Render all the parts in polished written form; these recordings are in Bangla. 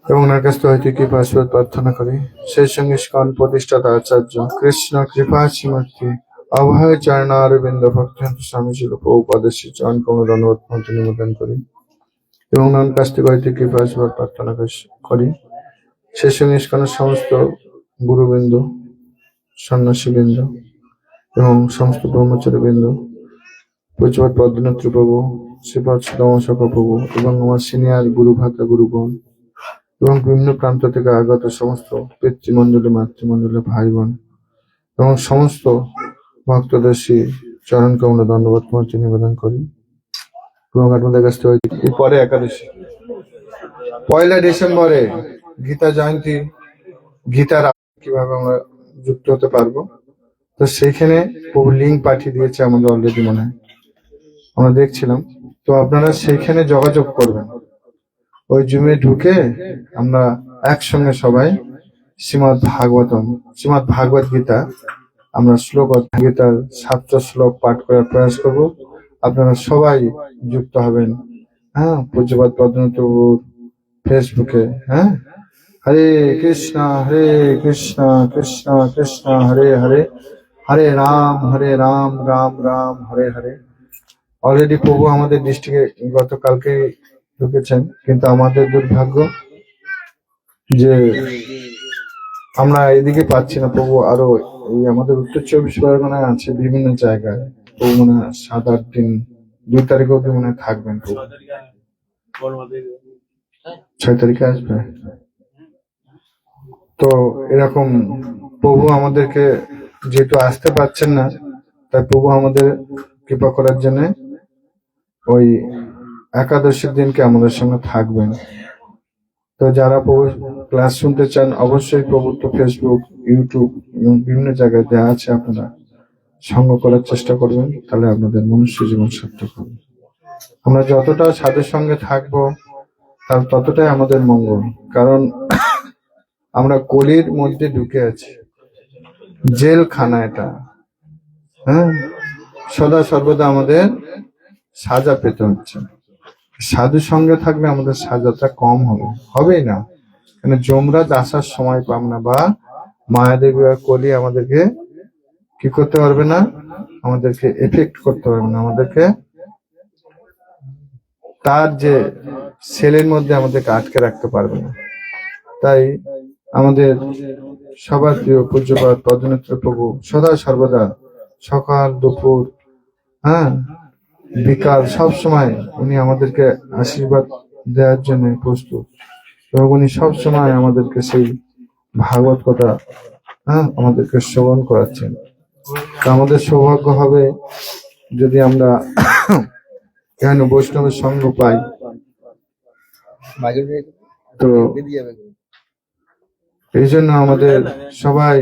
এবং ওনার কাছ থেকে কৃপা আশীর্বাদ প্রার্থনা করি। সেই সঙ্গে ইস্কন প্রতিষ্ঠাতা আচার্য কৃষ্ণ কৃপা শ্রীমূর্তি অভয় চরণারবিন্দ ভক্তান্ত স্বামীজির উপদেশী চরণ কমল ধন্যবাদ নিবেদন করি এবং ওনার কাছ থেকে কৃপা আশীর্বাদ প্রার্থনা করি। সেই সঙ্গে ইস্কনের সমস্ত গুরুবৃন্দ, সন্ন্যাসীবৃন্দ এবং সমস্ত ব্রহ্মচারীবৃন্দ, পূজ্যপাদ পদ্মনেত্র প্রভু, শ্রীপাদ সুদামশাখা প্রভু এবং আমার সিনিয়র গুরু ভ্রাতা গুরুগণ এবং বিভিন্ন প্রান্ত থেকে আগত সমস্ত পিতৃমণ্ডলী, মাতৃমণ্ডলী, ভাই বোন এবং সমস্ত ভক্তদের শ্রী চরণ কমল দণ্ডবত মূর্তি নিবেদন করি এবং আপনাদের কাছ থেকে পরে একাদশী 1 ডিসেম্বরে গীতা জয়ন্তী, গীতার কিভাবে আমরা যুক্ত হতে পারবো, তো সেইখানে প্রভু লিঙ্ক পাঠিয়ে দিয়েছে আমাদের অলরেডি, মনে হয় আমরা দেখছিলাম। তো আপনারা সেইখানে যোগাযোগ করবেন, ওই জুমে ঢুকে আমরা একসঙ্গে সবাই শ্রীমদ ভাগবত গীতা আমরা শ্লোক গীতার 7টা শ্লোক পাঠ করার প্রয়াস করব। আপনারা সবাই যুক্ত হবেন। হ্যাঁ, পূজ্যপাদ পদ্মনাথ ফেসবুকে। হ্যাঁ, হরে কৃষ্ণ কৃষ্ণ কৃষ্ণ হরে হরে, হরে রাম রাম রাম হরে হরে। অলরেডি প্রভু আমাদের ডিস্ট্রিক্টে গতকালকে ঢুকেছেন, কিন্তু আমাদের দুর্ভাগ্য যে আমরা এদিকে পাচ্ছি না। প্রভু আরো এই আমাদের উত্তর 24 পরগনায় আছে বিভিন্ন জায়গায়। প্রভু মনে হয় 7-8 দিন, 2 তারিখ অব্দি মনে হয় থাকবেন। প্রভু 6 তারিখে আসবে। তো এরকম প্রভু আমাদেরকে যেহেতু আসতে পারছেন না, তাই প্রভু আমাদের কৃপা করার জন্য ওই একাদশীর দিনকে আমাদের সঙ্গে থাকবেন। তো যারা প্রভু ক্লাস শুনতে চান, অবশ্যই প্রভু তো ফেসবুক, ইউটিউব এবং বিভিন্ন জায়গায় দেওয়া আছে, আপনারা সঙ্গ করার চেষ্টা করবেন, তাহলে আপনাদের মনুষ্য জীবন সার্থক হবে। আমরা যতটা সাধুর সঙ্গে থাকবো তার ততটাই আমাদের মঙ্গল, কারণ আমরা কলির মধ্যে ঢুকে আছি, জেলখানা এটা। হ্যাঁ, সদা সর্বদা আমাদের সাজা পেতে হচ্ছে। সাধু সঙ্গে থাকলে আমাদের সাজাটা কম হবেই না, কেন যমরাজ আসার সময় পাম না, বা মায়াদেবী বা কলি আমাদেরকে কি করতে পারবে না, আমাদেরকে এফেক্ট করতে পারবে না, আমাদেরকে তার যে সেলের মধ্যে আমাদেরকে আটকে রাখতে পারবে না। তাই আমাদের সবার প্রিয় পূজ্যপাদ পদ্মনেত্র প্রভু সদা সর্বদা সকাল দুপুর, হ্যাঁ, বিকাল, সব সময় উনি আমাদেরকে আশীর্বাদ দেওয়ার জন্য প্রস্তুত, এবং উনি সবসময় আমাদেরকে সেই ভাগবত কথা, হ্যাঁ, আমাদেরকে শ্রবণ করাচ্ছেন। তা আমাদের সৌভাগ্য হবে যদি আমরা কেন বৈষ্ণবের সঙ্গ পাই। তো এই জন্য আমাদের সবাই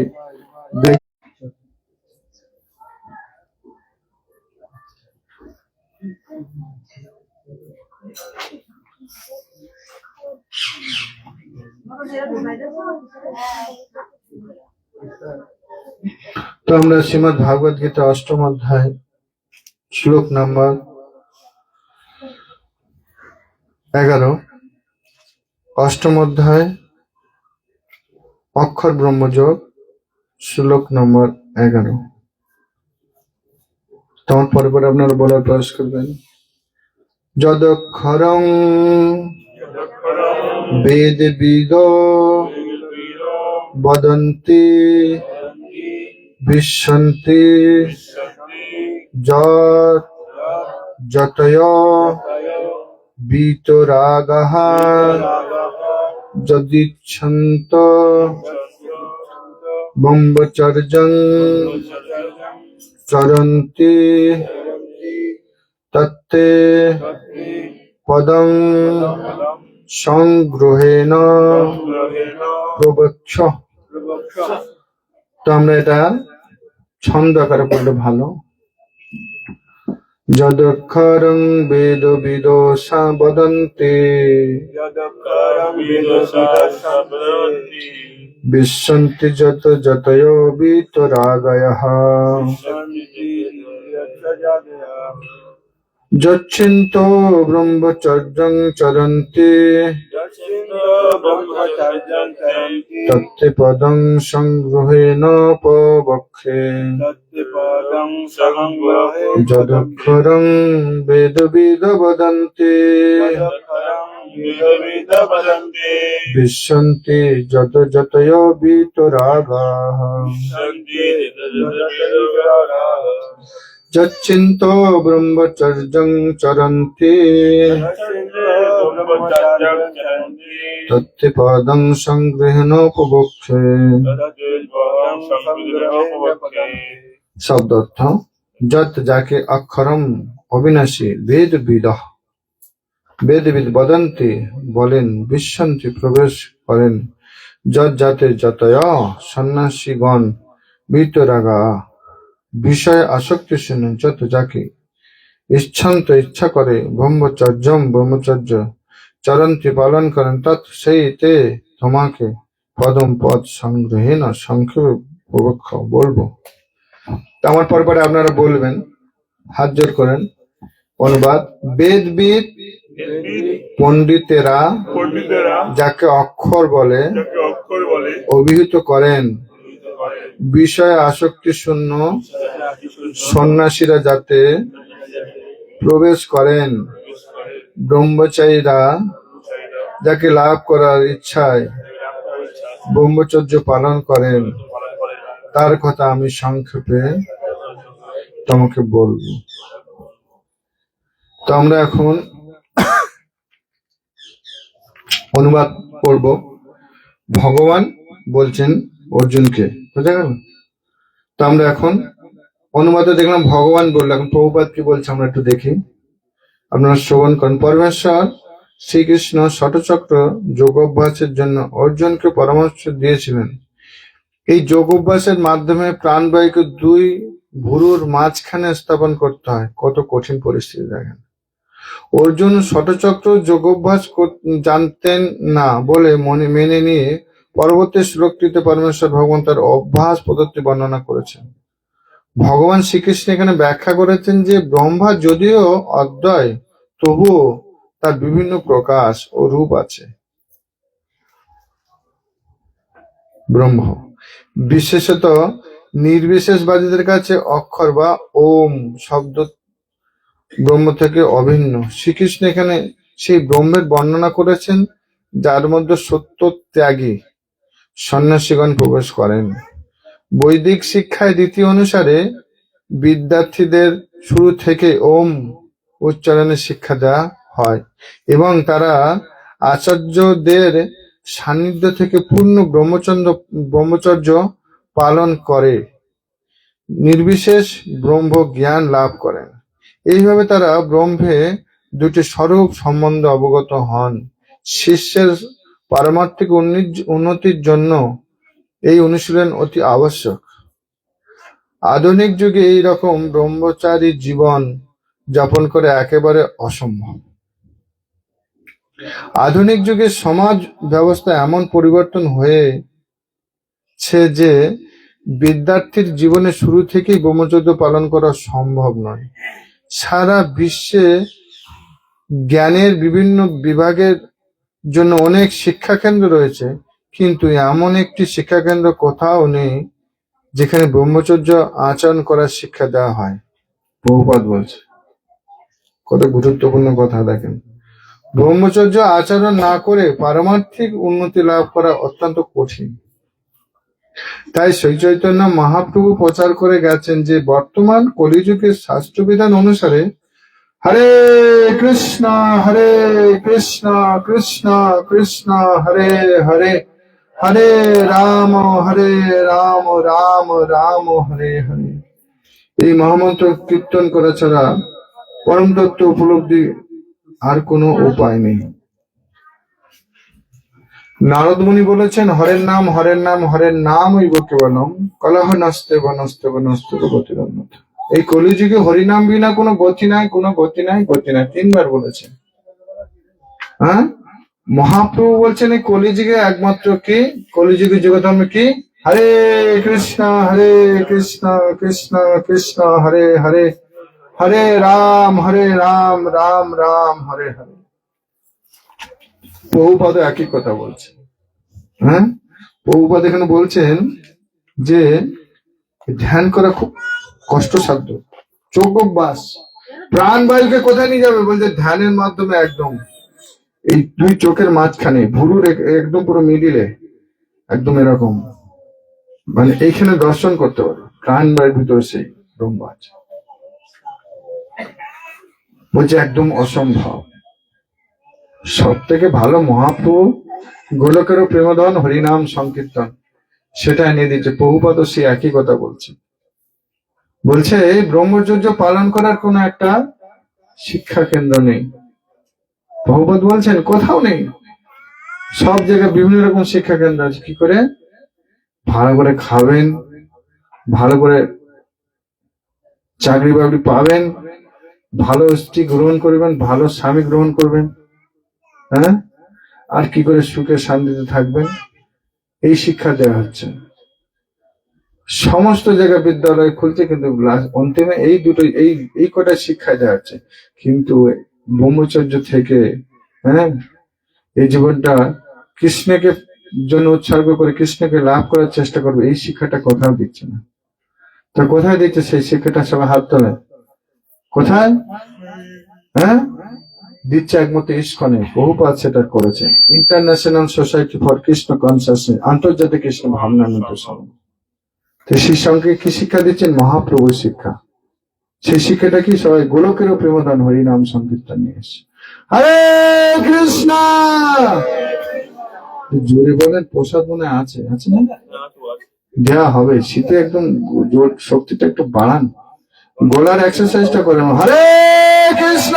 তো আমরা শ্রীমদ ভাগবত গীতা 8ম অধ্যায় শ্লোক নাম্বার 11, 8ম অধ্যায় অক্ষর ব্রহ্মযোগ শ্লোক নম্বর 11। তখন পরে পরে আপনারা বলার প্রয়াস করবেন। যদক্ষরং বেদবিদ বদন্তি বিশ্বন্তি যতয় বিতরাগঃ যদিচ্ছন্ত ব্রহ্মচর্যং চরন্তি তত্তে পদং সংগ্রহেণ প্রবক্ষ। তো আমরা এটা ছন্দ আকারে পড়লে ভালো। যদক্ষরং বেদবিদ বদন্তি বিশ্বন্তি যতয় বিতরাগয়ঃ যচ্চিন্তো ব্রহ্মচর্যং চরন্তি তত্তে পদং সংগ্রহেণ পবক্ষে যদক্ষরং বেদবিদ বদন্তি বিশ্বন্তি যত যতয় বিতরাগাঃ যচ্চিন্তো ব্রহ্মচর্যং চরন্তি তত্তে পদং সংগ্রহেণ পবক্ষে। শব্দ অর্থ যত যাকে অক্ষরম অবিনাশী বেদবিদ বদন্তি বলেন, বিশ্বন্তি প্রবেশ করেন, যত যাতে যতয় সন্ন্যাসীগণ বিতরাগা বিষয়ে আসক্তি শূন্য, যত যাকে ইচ্ছান্ত ইচ্ছা করে, ব্রহ্মচর্য চরন্তি পালন করেন, তৎ সেই তে তোমাকে পদম পদ সংগ্রহে না সংক্ষেপে প্রবক্ষ বলবো। আমার পরপরে আপনারা বলবেন, হাত জোর করেন। অনুবাদ: বেদবিদ পণ্ডিতেরা যাকে অক্ষর বলে অভিহিত করেন, বিষয়ে আসক্তি শূন্য সন্ন্যাসীরা যাতে প্রবেশ করেন, ব্রহ্মচারীরা যাকে লাভ করার ইচ্ছায় ব্রহ্মচর্য পালন করেন, তার কথা আমি সংক্ষেপে তোমাকে বলবো। তো আমরা এখন অনুবাদ করব। ভগবান বলছেন অর্জুনকে, বুঝা গেল? তো আমরা এখন অনুবাদে দেখলাম ভগবান বললো, এখন প্রভুপাদ কি বলছে আমরা একটু দেখি, আপনারা শ্রবণ করেন। পরমেশ্বর শ্রীকৃষ্ণ ষটচক্র যোগ অভ্যাসের জন্য অর্জুনকে পরামর্শ দিয়েছিলেন। এই যোগ অভ্যাসের মাধ্যমে প্রাণবায়ুকে দুই ভুরুর মাঝখানে স্থাপন করতে হয়। কত কঠিন পরিস্থিতি দেখেন। অর্জুন ষটচক্র যোগাভ্যাস জানতেন না বলে মেনে নিয়ে পরবর্তী শ্লোকটিতে পরমেশ্বর ভগবান তার অভ্যাস পদ্ধতি বর্ণনা করেছেন। ভগবান শ্রীকৃষ্ণ এখানে ব্যাখ্যা করেছেন যে ব্রহ্মা যদিও অদ্বয়, তবুও তার বিভিন্ন প্রকাশ ও রূপ আছে। ব্রহ্ম বিশেষত নির্বিশেষবাদীদের কাছে অক্ষর বা ওম শব্দ ব্রহ্ম থেকে অভিন্ন। শ্রীকৃষ্ণ এখানে সেই ব্রহ্মের বর্ণনা করেছেন, যার মধ্যে সত্য ত্যাগী সন্ন্যাসীগণ প্রবেশ করেন। বৈদিক শিক্ষায় রীতি অনুসারে বিদ্যার্থীদের শুরু থেকে ওম উচ্চারণের শিক্ষা দেওয়া হয় এবং তারা আচার্যদের সান্নিধ্য থেকে পূর্ণ ব্রহ্মচর্য পালন করে নির্বিশেষ ব্রহ্ম জ্ঞান লাভ করেন। এইভাবে তারা ব্রহ্মে দুটি স্বরূপ সম্বন্ধে অবগত হন। শিষ্যের পারমার্থিক উন্নতির জন্য এই অনুশীলন অতি আবশ্যক। আধুনিক যুগে এই রকম ব্রহ্মচারী জীবন যাপন করে একেবারে অসম্ভব। আধুনিক যুগে সমাজ ব্যবস্থা এমন পরিবর্তন হয়েছে যে বিদ্যার্থীর জীবনে শুরু থেকেই ব্রহ্মচর্য পালন করা সম্ভব নয়। সারা বিশ্বে জ্ঞানের বিভিন্ন বিভাগের জন্য অনেক শিক্ষাকেন্দ্র রয়েছে, কিন্তু এমন একটি শিক্ষাকেন্দ্র কোথাও নেই যেখানে ব্রহ্মচর্য আচরণ করার শিক্ষা দেওয়া হয়। প্রভুপাদ বলছে, কত গুরুত্বপূর্ণ কথা দেখেন। ব্রহ্মচর্য আচরণ না করে পারমার্থিক উন্নতি লাভ করা অত্যন্ত কঠিন। তাই শ্রী চৈতন্য মহাপ্রভু প্রচার করে গেছেন যে বর্তমান কলিযুগের শাস্ত্রবিধান অনুসারে হরে কৃষ্ণ কৃষ্ণ কৃষ্ণ হরে হরে, হরে রাম রাম রাম হরে হরে, এই মহামন্ত্র কীর্তন করা ছাড়া পরম তত্ত্ব উপলব্ধি আর কোনো উপায় নেই। নারদ মুনি বলেছেন, হরের নাম হরের নাম হইব কেবলম, কলহ নস্তে বনস্তে বনস্তে গতিরন্নত। এই কলিযুগে হরিনাম বিনা কোনো গতি নাই, কোনো গতি নাই, গতি নাই, তিনবার বলেছেন। হ্যাঁ, মহাপ্রভু বলছেন এই কলিযুগে একমাত্র কি, কলিযুগে যুগধর্ম কি, হরে কৃষ্ণ কৃষ্ণ কৃষ্ণ হরে হরে, হরে রাম রাম রাম হরে হরে। প্রভুপাদ একই কথা বলছে। হ্যাঁ, প্রভুপাদ এখানে বলছেন যে ধ্যান করা খুব কষ্টসাধ্য, চোখ বাস প্রাণ বায়ুকে কোথায় নিয়ে যাবে? বলছে ধ্যানের মাধ্যমে একদম এই দুই চোখের মাঝখানে ভুরুর একদম পুরো মিডিলে একদম এরকম, মানে এইখানে দর্শন করতে পারো প্রাণ বায়ুর ভিতরে সেই ব্রহ্ম আছে। বলছে একদম অসম্ভব। সব থেকে ভালো মহাপ্রভু গোলকেরও প্রেমধন হরিনাম সংকীর্তন, সেটা এনে দিচ্ছে। প্রভুপাদ সে একই কথা বলছে। বলছে এই ব্রহ্মচর্য পালন করার কোন একটা শিক্ষা কেন্দ্র নেই। প্রভুপাদ বলছেন কোথাও নেই, সব জায়গায় বিভিন্ন রকম শিক্ষা কেন্দ্র আছে। কি করে ভালো করে খাবেন, ভালো করে চাকরি বাকরি পাবেন, ভালো স্ত্রী গ্রহণ করবেন, ভালো স্বামী গ্রহণ করবেন, হ্যাঁ, আর কি করে সুখে শান্তিতে থাকবেন, এই শিক্ষা দেওয়া হচ্ছে। সমস্ত জায়গায় বিদ্যালয় খুলছে, কিন্তু অন্তিমে এই দুটো এই কটা শিক্ষা দেওয়া হচ্ছে। কিন্তু ব্রহ্মচর্য থেকে, হ্যাঁ, এই জীবনটা কৃষ্ণকে জন্য উৎসর্গ করে কৃষ্ণকে লাভ করার চেষ্টা করবে, এই শিক্ষাটা কোথাও দিচ্ছে না। তো কোথায় দিচ্ছে সেই শিক্ষাটা? সবাই হাত তোলে। কোথায়? হ্যাঁ, দিচ্ছে একমাত্র ইস্কনে। প্রভুপাদ সেটা করেছে। International society for Krishna consciousness, আন্তর্জাতিক কৃষ্ণ ভাবনান্বিত সংঘ। তো সেই সঙ্গে কি শিক্ষা দিচ্ছেন? মহাপ্রভুর শিক্ষা। সেই শিক্ষাটা কি? সবাই গোলকেরও প্রেমদান হরিনাম সংকীর্তন নিয়ে এসে হরে কৃষ্ণ জোরে বলেন। প্রসাদ মনে আছে, আছে না? দেওয়া হবে শীতে। একদম জোর শক্তিটা একটু বাড়ান, গলার এক্সারসাইজটা করেন। হরে কৃষ্ণ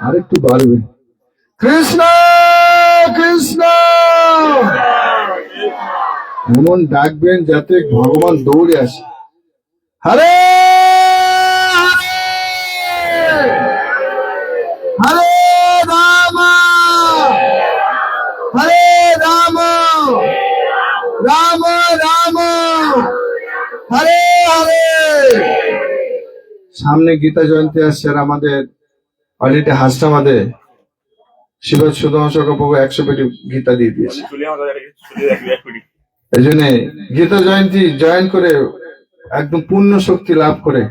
আর একটু বাড়বে। কৃষ্ণ কৃষ্ণ এমন ডাকবেন যাতে ভগবান দৌড়ে আসে। হরে হরে রাম হরে রাম রাম রাম হরে হরে। সামনে গীতা জয়ন্তী আসছে, আর আমাদের অলরেডি হাসনাবাদে শিবজ সুধর্মশঙ্কর প্রভু 100 পেটি গীতা দিয়ে দিয়েছে। এই জন্য গীতা জয়ন্তী জয়েন করে একদম পূর্ণ শক্তি লাভ করে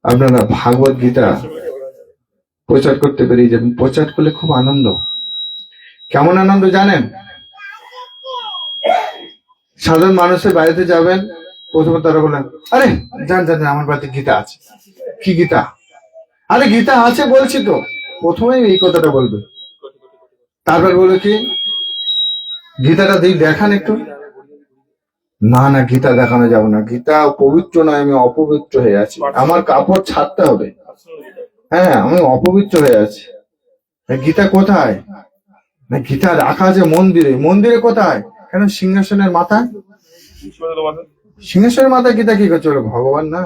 আপনারা ভাগবত গীতা প্রচার করতে পেরিয়ে যাবেন। প্রচার করলে খুব আনন্দ। কেমন আনন্দ জানেন? সাধারণ মানুষের বাড়িতে যাবেন, প্রথমে তারা বলেন আরে জান জান আমার বাড়িতে গীতা আছে। কি গীতা? আরে গীতা আছে বলছি তো। প্রথমেই এই কথাটা বলবে, তারপর বলবে কি গীতাটা দেখান একটু। না না, গীতা দেখানো যাবে না, গীতা পবিত্র নয়, আমি অপবিত্র হয়ে আছি, আমার কাপড় ছাড়তে হবে। হ্যাঁ, আমি অপবিত্র হয়ে আছি। গীতা কোথায়? না, গীতা রাখা আছে মন্দিরে। মন্দিরে কোথায়? কেন? সিংহাসনের মাথায়। সিংহাসনের মাথায় গীতা কি করছে? ভগবান না।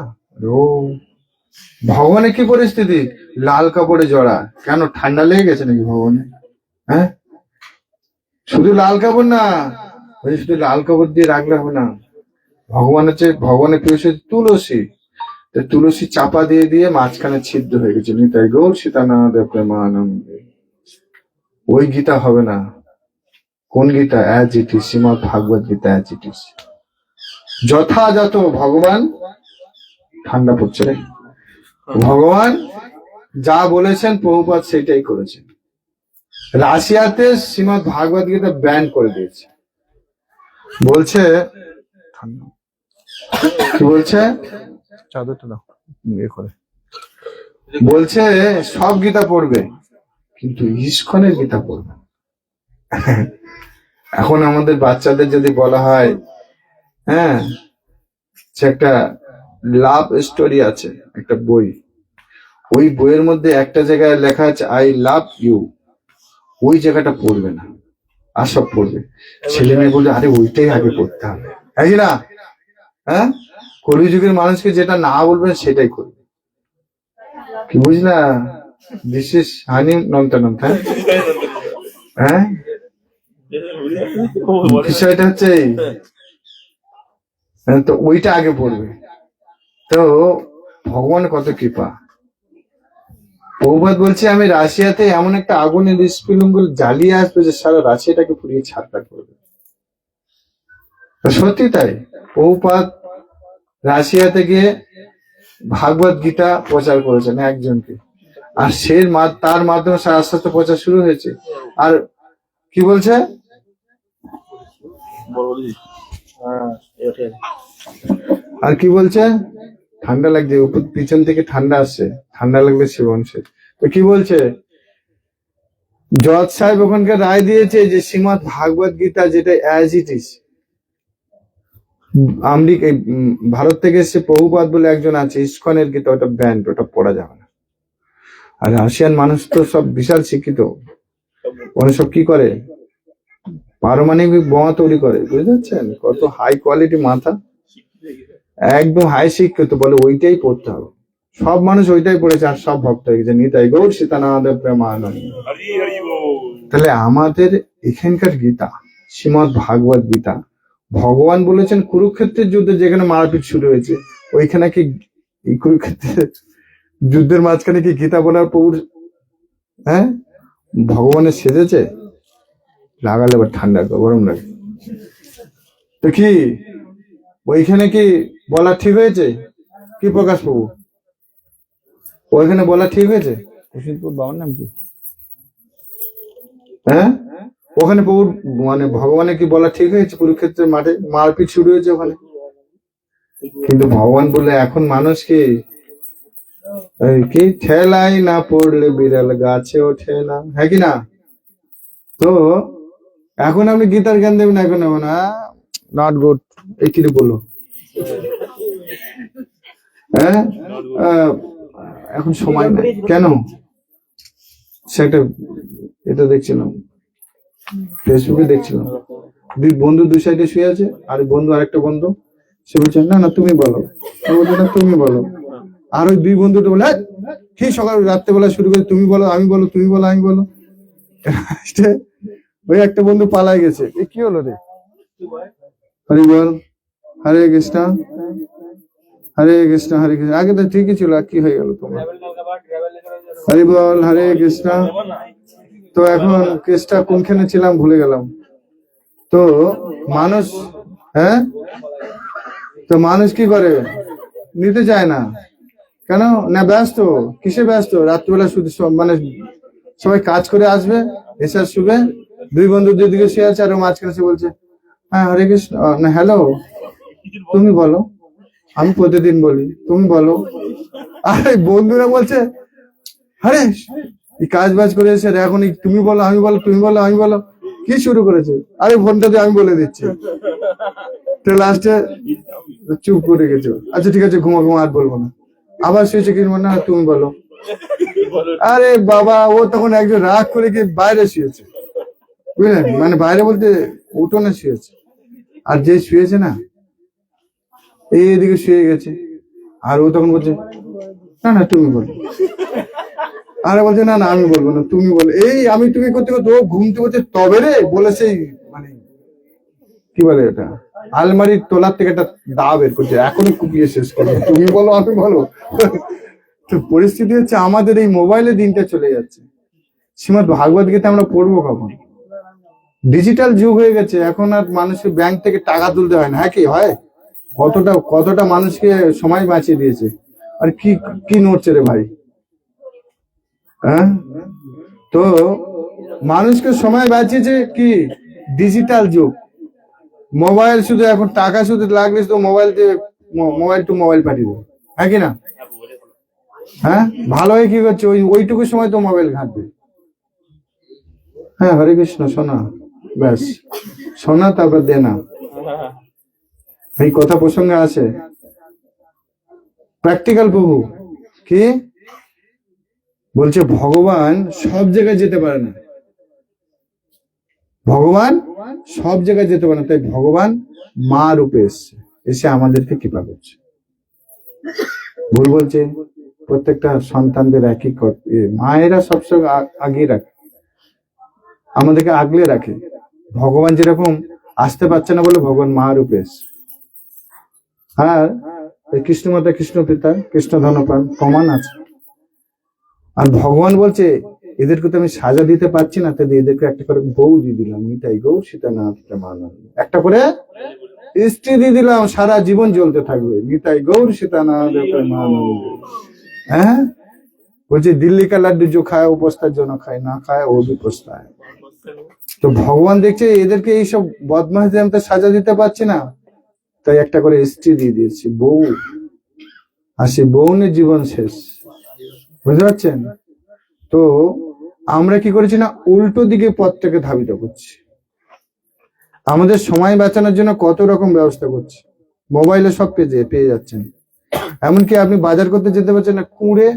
ও ভগবানের কি পরিস্থিতি? লাল কাপড়ে জড়া। কেন? ঠান্ডা লেগে গেছে নাকি ভগবানের? হ্যাঁ, শুধু লাল কাপড় না, শুধু লাল কাপড় দিয়ে রাখলে হবে না। ভগবান হচ্ছে, ভগবানের প্রিয় তুলসী। তুলসী চাপা দিয়ে দিয়ে মাঝখানে ছিদ্র হয়ে গেছে। নিতাই গৌর সীতানাথ প্রেমানন্দে। ওই গীতা হবে না। কোন Gita? As it is, Srimad Bhagavad Gita as it is. যথাযথ ভগবান। ঠান্ডা পড়ছে রে। ভগবান যা বলেছেন প্রভুপাদ সেটাই করেছেন। রাশিয়াতে শ্রীমদ ভাগবত গীতা ব্যান করে দিয়েছে। বলছে কি বলছে? চাদরটা দাও ইয়ে করে। বলছে সব গীতা পড়বে, কিন্তু ইস্কনের গীতা পড়বে। এখন আমাদের বাচ্চাদের যদি বলা হয়, হ্যাঁ, সে একটা লাভ স্টোরি আছে, একটা বই, ওই বইয়ের মধ্যে একটা জায়গায় লেখা আছে আই লাভ ইউ, ওই জায়গাটা পড়বে না, আর সব পড়বে। ছেলে মেয়ে বলবে আরে ওইটাই আগে পড়তে হবে। না, হ্যাঁ, কলিযুগের মানুষকে যেটা না বলবেন সেটাই করবে। কি বুঝলা? দিস ইজ হানি নমতা নমতা। হ্যাঁ, বিষয়টা হচ্ছে তো ওইটা আগে পড়বে। তো ভগবান কত কৃপা। প্রভুপাদ বলছে আমি রাশিয়াতে এমন একটা আগুনের স্ফুলিঙ্গ জ্বালিয়ে আসবে যে সারা রাশিয়াটাকে পুড়িয়ে ছাড়খাড় করবে। সত্যি তাই, প্রভুপাদ রাশিয়াতে গিয়ে ভাগবত গীতা প্রচার করেছেন একজনকে, আর তার মাধ্যমে আস্তে আস্তে প্রচার শুরু হয়েছে। আর কি বলছে, আর কি বলছে, ঠান্ডা লাগছে, উপর পিছন থেকে ঠান্ডা আসছে, ঠান্ডা লাগলে শিবন সে তো কি বলছে, জজ সাহেব ওখানকার রায় দিয়েছে যে শ্রীমদ ভাগবত গীতা যেটা অ্যাজ ইট ইজ, ভারত থেকে এসে প্রভুপাদ বলে একজন আছে, ইস্কনের গীতা ওটা ব্যান্ড, ওটা পড়া যাবে না। আর রাশিয়ান মানুষ তো সব বিশাল শিক্ষিত, ওরা সব কি করে, পারমাণবিক বোমা তৈরি করে, বুঝতে পারছেন কত হাই কোয়ালিটি মাথা, একদম হাই শিক্ষিত, বলে ওইটাই পড়তে হবে। সব মানুষ ওইটাই পড়েছে আর সব ভক্ত হয়ে গেছে, নিতাই গৌর সীতানাথ প্রেমানন্দ। তাহলে আমাদের এখানকার গীতা শ্রীমদ ভাগবত গীতা, ভগবান বলেছেন কুরুক্ষেত্রের যুদ্ধে যেখানে মারপিট শুরু হয়েছে, ওইখানে কি এই কুরুক্ষেত্রের যুদ্ধের মাঝখানে কি গীতা বলার প্রভুর ভগবানের সেজেছে? লাগালে এবার ঠান্ডা গরম লাগে তো কি ওইখানে কি বলা ঠিক হয়েছে? কি প্রকাশ প্রভু ওইখানে বলা ঠিক হয়েছে? বাবার নাম কি? ওখানে প্রভুর মানে ভগবানের কি বলা ঠিক হয়েছে? কুরুক্ষেত্রের মাঠে মারপিট শুরু হয়েছে ওখানে, কিন্তু ভগবান বলে এখন মানুষ কি ঠেলাই না পড়লে বিড়াল গাছে ওঠে না, হ্যাঁ কি না? তো এখন আপনি গীতার জ্ঞান দেবেন, এখন না নট গুড, এই কি বললো এখন সময় নেই কেন? সেটা এটা দেখছিলাম, ফেসবুকে দেখছিলাম, দুই বন্ধু দুই সাইডে শুয়ে আছে, আর বন্ধু আরেকটা বন্ধু, সে বলছে না না তুমি বলো, না তুমি বলো, আর ওই দুই বন্ধুটা বলে কি সকাল রাত্রেবেলা শুরু করে তুমি বলো আমি বলো, তুমি বলো আমি বলো, ওই একটা বন্ধু পালাই গেছে। এ কি হলো রে? হরি বল, হরে কৃষ্ণ হরে কৃষ্ণ হরে কৃষ্ণ, আগে তো ঠিকই ছিল, কি হয়ে গেল তোমার? হরি বল, হরে কৃষ্ণ। তো এখন কেসটা কোনখানে ছিলাম ভুলে গেলাম। তো মানুষ তো মানুষ কি করে, নিতে চায় না কেন? না ব্যস্ত, কিসে ব্যস্ত? রাত্রিবেলা শুধু মানে সবাই কাজ করে আসবে, এসে শুবে, দুই বন্ধু দুই দিকে শুয়ে আছে, আর মাঝখানে সে বলছে হ্যাঁ হরে কৃষ্ণ, না হ্যালো তুমি বলো, আমি প্রতিদিন বলি তুমি বলো। আরে বন্ধুরা বলছে আরে কাজ বাজ করে এসে এখন তুমি বলো আমি বলো, তুমি বলো আমি বলো, কি শুরু করেছে? আরে ফোনটা দিয়ে আমি বলে দিচ্ছি। তো লাস্টে চুপ করে গেছে, আচ্ছা ঠিক আছে ঘুমা ঘুমা, আর বলবো না। আবার শুয়েছে কি না তুমি বলো। আরে বাবা, ও তখন একজন রাগ করে কি বাইরে শুয়েছে, বুঝলেন, মানে বাইরে বলতে উঠোনে শুয়েছে, আর যে শুয়েছে না এইদিকে শুয়ে গেছে, আর ও তখন বলছে না না তুমি বলো, আর বলছে না না আমি বলবো না তুমি বলো। এই আমি তুমি করতে করতে ও ঘুমতে করতে তবে রে বলে সেই মানে কি বলে এটা, আলমারির তোলার থেকে একটা দা বের করছে, এখনই কুপিয়ে শেষ করো, তুমি বলো আমি বলো। তো পরিস্থিতি হচ্ছে আমাদের এই মোবাইলে দিনটা চলে যাচ্ছে, শ্রীমদ ভাগবত গীতা আমরা পড়বো কখন? ডিজিটাল যুগ হয়ে গেছে, এখন আর মানুষকে ব্যাংক থেকে টাকা তুলতে হয় না, হ্যাঁ কি হয়? কতটা মানুষকে সময় বাঁচিয়ে দিয়েছে। আর কি কি নড়ছে রে ভাই, তো মানুষকে সময় বাঁচিয়েছে কি ডিজিটাল যুগ, মোবাইল শুধু এখন টাকা শুধু লাগলে তো মোবাইল টু মোবাইল পাঠিয়ে দেবে, হ্যাঁ কি না? ভালো হয়ে কি করছে, ওইটুকু সময় তো মোবাইল ঘাঁটবে। হ্যাঁ হরে কৃষ্ণ শোনা, ব্যাস শোনা তারপর দেনা, এই কথা প্রসঙ্গে আছে। প্র্যাকটিক্যাল প্রভু কি বলছে, ভগবান সব জায়গায় যেতে পারে না, ভগবান সব জায়গায় যেতে পারে না, তাই ভগবান মা রূপে এসে আমাদেরকে কৃপা করছে। ভুল বলছে, প্রত্যেকটা সন্তানদের একই মায়েরা সবসময় আগিয়ে রাখে, আমাদেরকে আগলে রাখে। ভগবান যেরকম আসতে পারছে না বলে ভগবান মা রূপে এসছে। আর এই কৃষ্ণ মাতা কৃষ্ণ পিতা কৃষ্ণ ধনপ্রাণ প্রমাণ আছে। আর ভগবান বলছে এদেরকে তো আমি সাজা দিতে পারছি না, তাই এদেরকে একটা করে বউ দিয়ে দিলাম, নিতাই গৌ সীতানাথ প্রেমানন্দ, একটা করে স্ত্রী দিয়ে দিলাম, সারা জীবন জ্বলতে থাকবে নিতাই গৌর সীতানাথ প্রেমানন্দ। হ্যাঁ, বলছে দিল্লি কা লাড্ডু जो খায় ও পস্তার জন্য খায়, না খায় ও भी পস্তায়। তো ভগবান দেখছে এদেরকে এইসব বদমাশদের আমি তো সাজা দিতে পারছি না, তাই একটা করে স্ত্রী দিয়ে দিয়েছি, বউ। আর সেই বউনের জীবন শেষ, বুঝতে পারছেন? তো আমরা কি করেছি না, উল্টো দিকে পথটাকে ধাবিত করছি। আমাদের সময় বাঁচানোর জন্য কত রকম ব্যবস্থা করছি, মোবাইলে সব পেয়ে যাচ্ছেন। এমনকি আপনি বাজার করতে যেতে পারছেন না, কুঁড়ে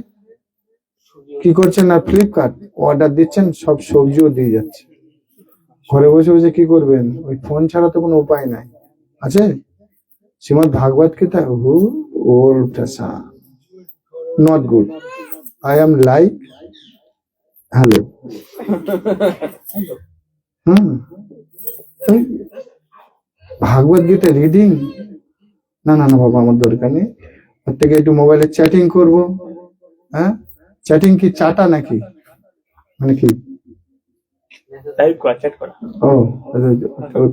কি করছেন না, ফ্লিপকার্ট অর্ডার দিচ্ছেন, সব সবজিও দিয়ে যাচ্ছে। ঘরে বসে বসে কি করবেন, ওই ফোন ছাড়া তো কোনো উপায় নাই আছে। Shrimad Bhagavad Gita, who are not good, I am like hello. Bhagavad Gita reading, না না না বাবা আমার দরকার নেই, ওর থেকে একটু মোবাইলে চ্যাটিং করবো। হ্যাঁ, চ্যাটিং কি চাটা নাকি, মানে কি ও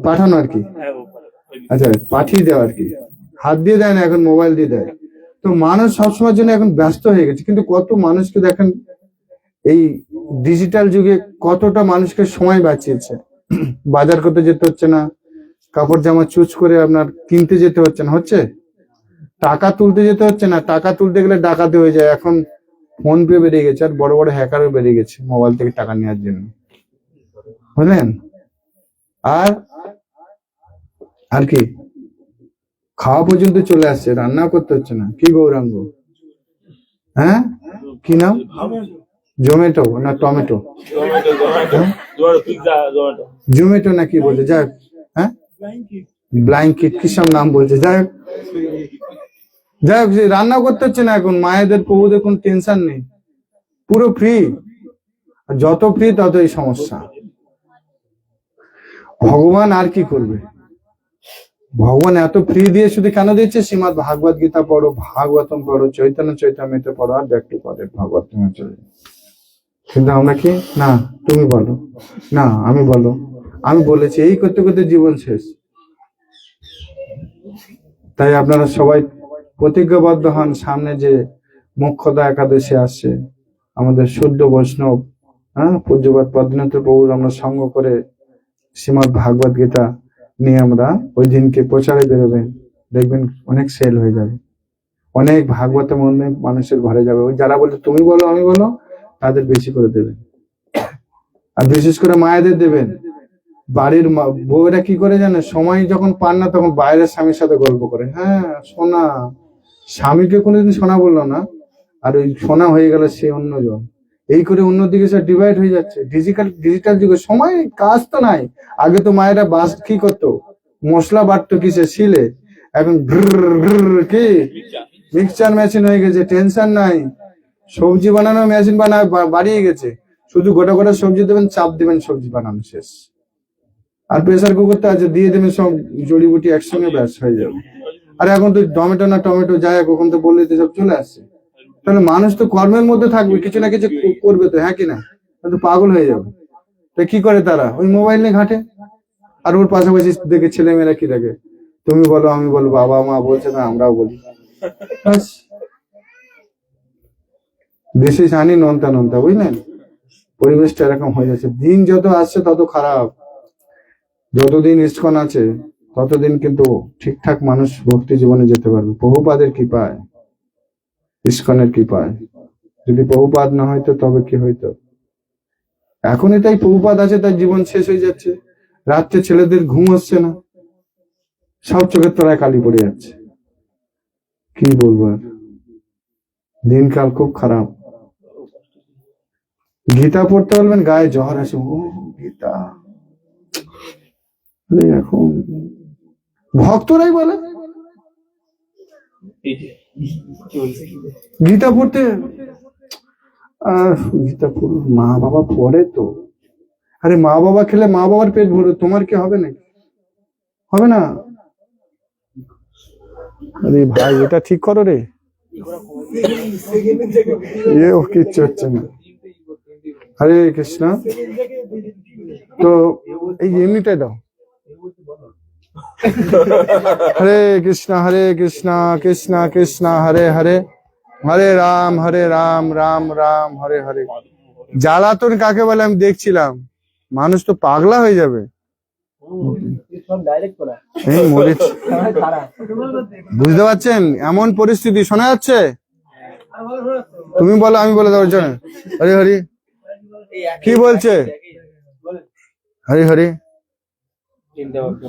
পাঠানো আর কি, আচ্ছা পাঠিয়ে দেওয়া আর কি, হাত দিয়ে দেয় না এখন, মোবাইল দিয়ে দেয়। তো মানুষ সবসময়ের জন্য এখন ব্যস্ত হয়ে গেছে, কিন্তু কত মানুষকে দেখেন এই ডিজিটাল যুগে কতটা মানুষকে সময় বাঁচিয়েছে। বাজার করতে যেতে হচ্ছে না, কাপড় জামা চুজ করে আপনার কিনতে যেতে হচ্ছে না, হচ্ছে টাকা তুলতে যেতে হচ্ছে না, টাকা তুলতে গেলে ডাকাতি হয়ে যায়। এখন ফোন পে বেরিয়ে গেছে, আর বড় বড় হ্যাকারও বেরিয়ে গেছে মোবাইল থেকে টাকা নেওয়ার জন্য, বুঝলেন? আর আর কি, খাওয়া পর্যন্ত চলে আসছে, রান্না করতে হচ্ছে না। কি গৌরাঙ্গ, হ্যাঁ কি নাম, জোমেটো না টমেটো, জোমেটো না কি বলছে, যাই হোক, হ্যাঁ ব্ল্যাঙ্কেট কি সব নাম বলছে, যাই হোক যাই হোক, রান্না করতে হচ্ছে না এখন, মায়েদের প্রভুদের কোন টেনশন নেই, পুরো ফ্রি। যত ফ্রি ততই সমস্যা। ভগবান আর কি করবে, ভগবান এত ফ্রি দিয়ে শুধু কেন দিচ্ছে, শ্রীমদ ভাগবত গীতা পড়ো, ভাগবতম পড়ো, চৈতন্য চৈতন্যতে পড়ো, আর ব্যাক টু পদের ভাগবত চলে। কিন্তু আমরা কি, না তুমি বলো, না আমি বলো, আমি বলেছি, এই করতে করতে জীবন শেষ। তাই আপনারা সবাই প্রতিজ্ঞাবদ্ধ হন, সামনে যে মোক্ষদা একাদশী আসছে, আমাদের শুদ্ধ বৈষ্ণব, হ্যাঁ পূজ্যপাদ পদ্মনাথ প্রভুর আমরা সঙ্গ করে শ্রীমদ ভাগবত গীতা নিয়ে আমরা ওই দিনকে প্রচারে বেরোবেন, দেখবেন অনেক সেল হয়ে যাবে, অনেক ভাগবতের মধ্যে মানুষের ঘরে যাবে। ওই যারা বলে তুমি বলো আমি বলো, তাদের বেশি করে দেবেন, আর বিশেষ করে মায়েদের দেবেন। বাড়ির বউরা কি করে জানে, সময় যখন পান না তখন বাইরের স্বামীর সাথে গল্প করে, হ্যাঁ সোনা, স্বামীকে কোনোদিন সোনা বললো না, আর ওই সোনা হয়ে গেল সে অন্যজন। এই করে অন্যদিকে সে ডিভাইড হয়ে যাচ্ছে। ডিজিটাল যুগে সময় কাজ তো নাই। আগে তো মায়েরা বাস কি করতো, মশলা বাটতো কিসে, শিলে, এখন কি মিক্সচার মেশিন হয়ে গেছে, টেনশন নাই। সবজি বানানোর মেশিন বাড়িয়ে গেছে, শুধু গোটা গোটা সবজি দেবেন, চাপ দেবেন, সবজি বানানো শেষ। আর প্রেসার কুকারটা আছে, দিয়ে দেবেন সব জড়িবুটি একসঙ্গে, ব্যাস হয়ে যাবে। আর এখন তো টমেটো না টমেটো যায়, কখন তো বললে তো সব চলে আসছে। তাহলে মানুষ তো কর্মের মধ্যে থাকবে, কিছু না কিছু করবে তো, হ্যাঁ কিনা, তো পাগল হয়ে যাবে। তো কি করে তারা, ওই মোবাইল নিয়ে ঘাটে। আর ওর পাশাপাশি দেখে ছেলেমেয়েরা কি দেখে, তুমি বলো আমি বলো, বাবা মা বলছে না আমরাও বলি, ব্যাস। দেশে জানি নন্তা নন্তা, বুঝলেন, পরিবেশটা এরকম হয়ে যাচ্ছে। দিন যত আসছে তত খারাপ, যতদিন ইস্কন আছে ততদিন কিন্তু ঠিকঠাক মানুষ ভক্তি জীবনে যেতে পারবে, প্রভুপাদের কৃপায়, ইস্কনের কৃপায়। যদি প্রভুপাদ না হইতো তবে কি হইতো। এখনই তাই প্রভুপাদ আছে, তার জীবন শেষ হয়ে যাচ্ছে। রাত্রে ছেলেদের ঘুম হচ্ছে না, সব চোখের তলায় কালি পড়ে যাচ্ছে। কি বলবো আর, দিনকাল খুব খারাপ। গীতা পড়তে বলবেন, গায়ে জ্বর আসে, ও গীতা, এখন ভক্তরাই বলে গীতা পড়তে, গীতা পড়ো, মা বাবা পড়ে তো। আরে মা বাবা খেলে মা বাবার পেট ভরে, তোমার কি হবে নাকি, হবে না। আরে ভাই এটা ঠিক করো রে, ও কিচ্ছু হচ্ছে না। হরে কৃষ্ণ। তো এই এমনিটাই দাও। হরে কৃষ্ণ কৃষ্ণ কৃষ্ণ হরে হরে, হরে রাম রাম রাম হরে হরে। জ্বালাতন কাকে বলে আমি দেখছিলাম, মানুষ তো পাগলা হয়ে যাবে। এই মরেছি, বুঝতে পারছেন এমন পরিস্থিতি। শোনা যাচ্ছে? তুমি বলো আমি বলে দেওয়ার জন্য। হরি হরি কি বলছে? হরি হরি।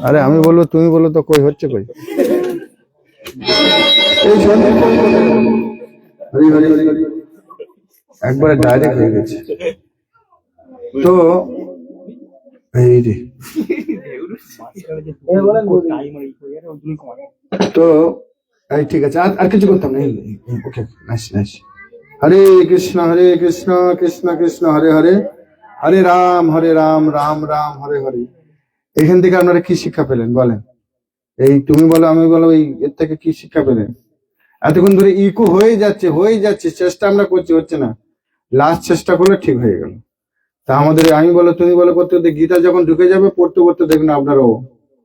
আরে আমি বলবো তুমি বলো তো, কই হচ্ছে কই? এই হরি হরি হরি একবারে ডাইরেক্ট হয়ে গেছে। তো এই রে, তো এই ঠিক আছে, আর কিছু করতাম না। Okay nice nice. Hare Krishna Krishna Krishna Hare Hare, Hare Ram Ram Ram Hare Hare. এখান থেকে আপনারা কি শিক্ষা পেলেন বলেন? এই তুমি বলো আমি বলো, এই এর থেকে কি শিক্ষা পেলেন? এতক্ষণ ধরে ইকো হয়ে যাচ্ছে, চেষ্টা আমরা করছি, হচ্ছে না। লাস্ট চেষ্টা করলে ঠিক হয়ে গেল। তা আমাদের আমি বলো তুমি বলো করতে করতে গীতা যখন ঢুকে যাবে, পড়তে পড়তে দেখবেন আপনারাও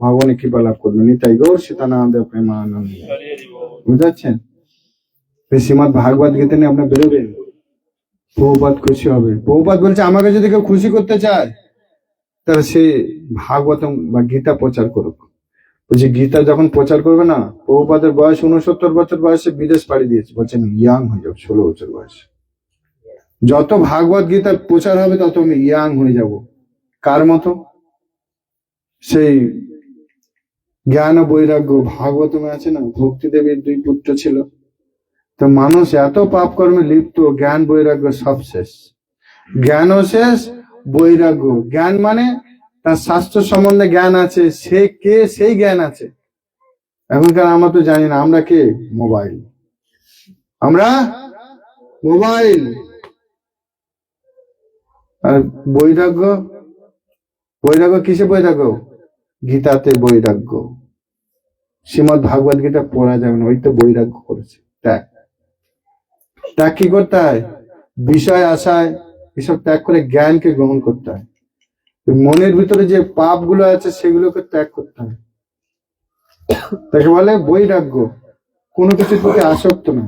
ভগবানের কৃপা লাভ করবেন। নিতাই গৌর সীতানাথ প্রেমানন্দ। বুঝতে পারছেন? শ্রীমদ ভাগবত গীতা নিয়ে আপনার বেরোবেন, প্রভুপাদ খুশি হবে। প্রভুপাদ বলছে আমাকে যদি কেউ খুশি করতে চায় তাহলে সে ভাগবতম বা গীতা প্রচার করুক। বলছে গীতা যখন প্রচার করবে না, প্রভুপাদের বয়স 69 বছর বয়সে বিদেশ পাড়ি দিয়েছে, বলছেন ইয়াং হয়ে যাবো 16 বছর বয়সে। যত ভাগবত গীতা প্রচার হবে তত আমি ইয়াং হয়ে যাব। কার মতো? সেই জ্ঞান ও বৈরাগ্য ভাগবতমে আছে না, ভক্তি দেবীর 2 পুত্র ছিল। তো মানুষ এত পাপ কর্মে লিপ্ত, জ্ঞান বৈরাগ্য সব শেষ। জ্ঞানও শেষ, বৈরাগ্য। জ্ঞান মানে তার শাস্ত্র সম্বন্ধে জ্ঞান আছে, সে কে সেই জ্ঞান আছে। এখনকার আমরা তো জানি না আমরা কে। মোবাইল, আমরা মোবাইল। আর বৈরাগ্য, বৈরাগ্য কিসে বৈরাগ্য? গীতাতে বৈরাগ্য। শ্রীমদ ভাগবত গীতা পড়া যাবে না, ওই তো বৈরাগ্য করেছে। ত্যাগ, ত্যাগ কি করতে হয়? বিষয় আশায় এসব ত্যাগ করে জ্ঞানকে গ্রহণ করতে হয়। মনের ভিতরে যে পাপ গুলো আছে সেগুলোকে ত্যাগ করতে হয়, তাকে বলে বৈরাগ্য। কোনো কিছুর প্রতি আসক্ত না।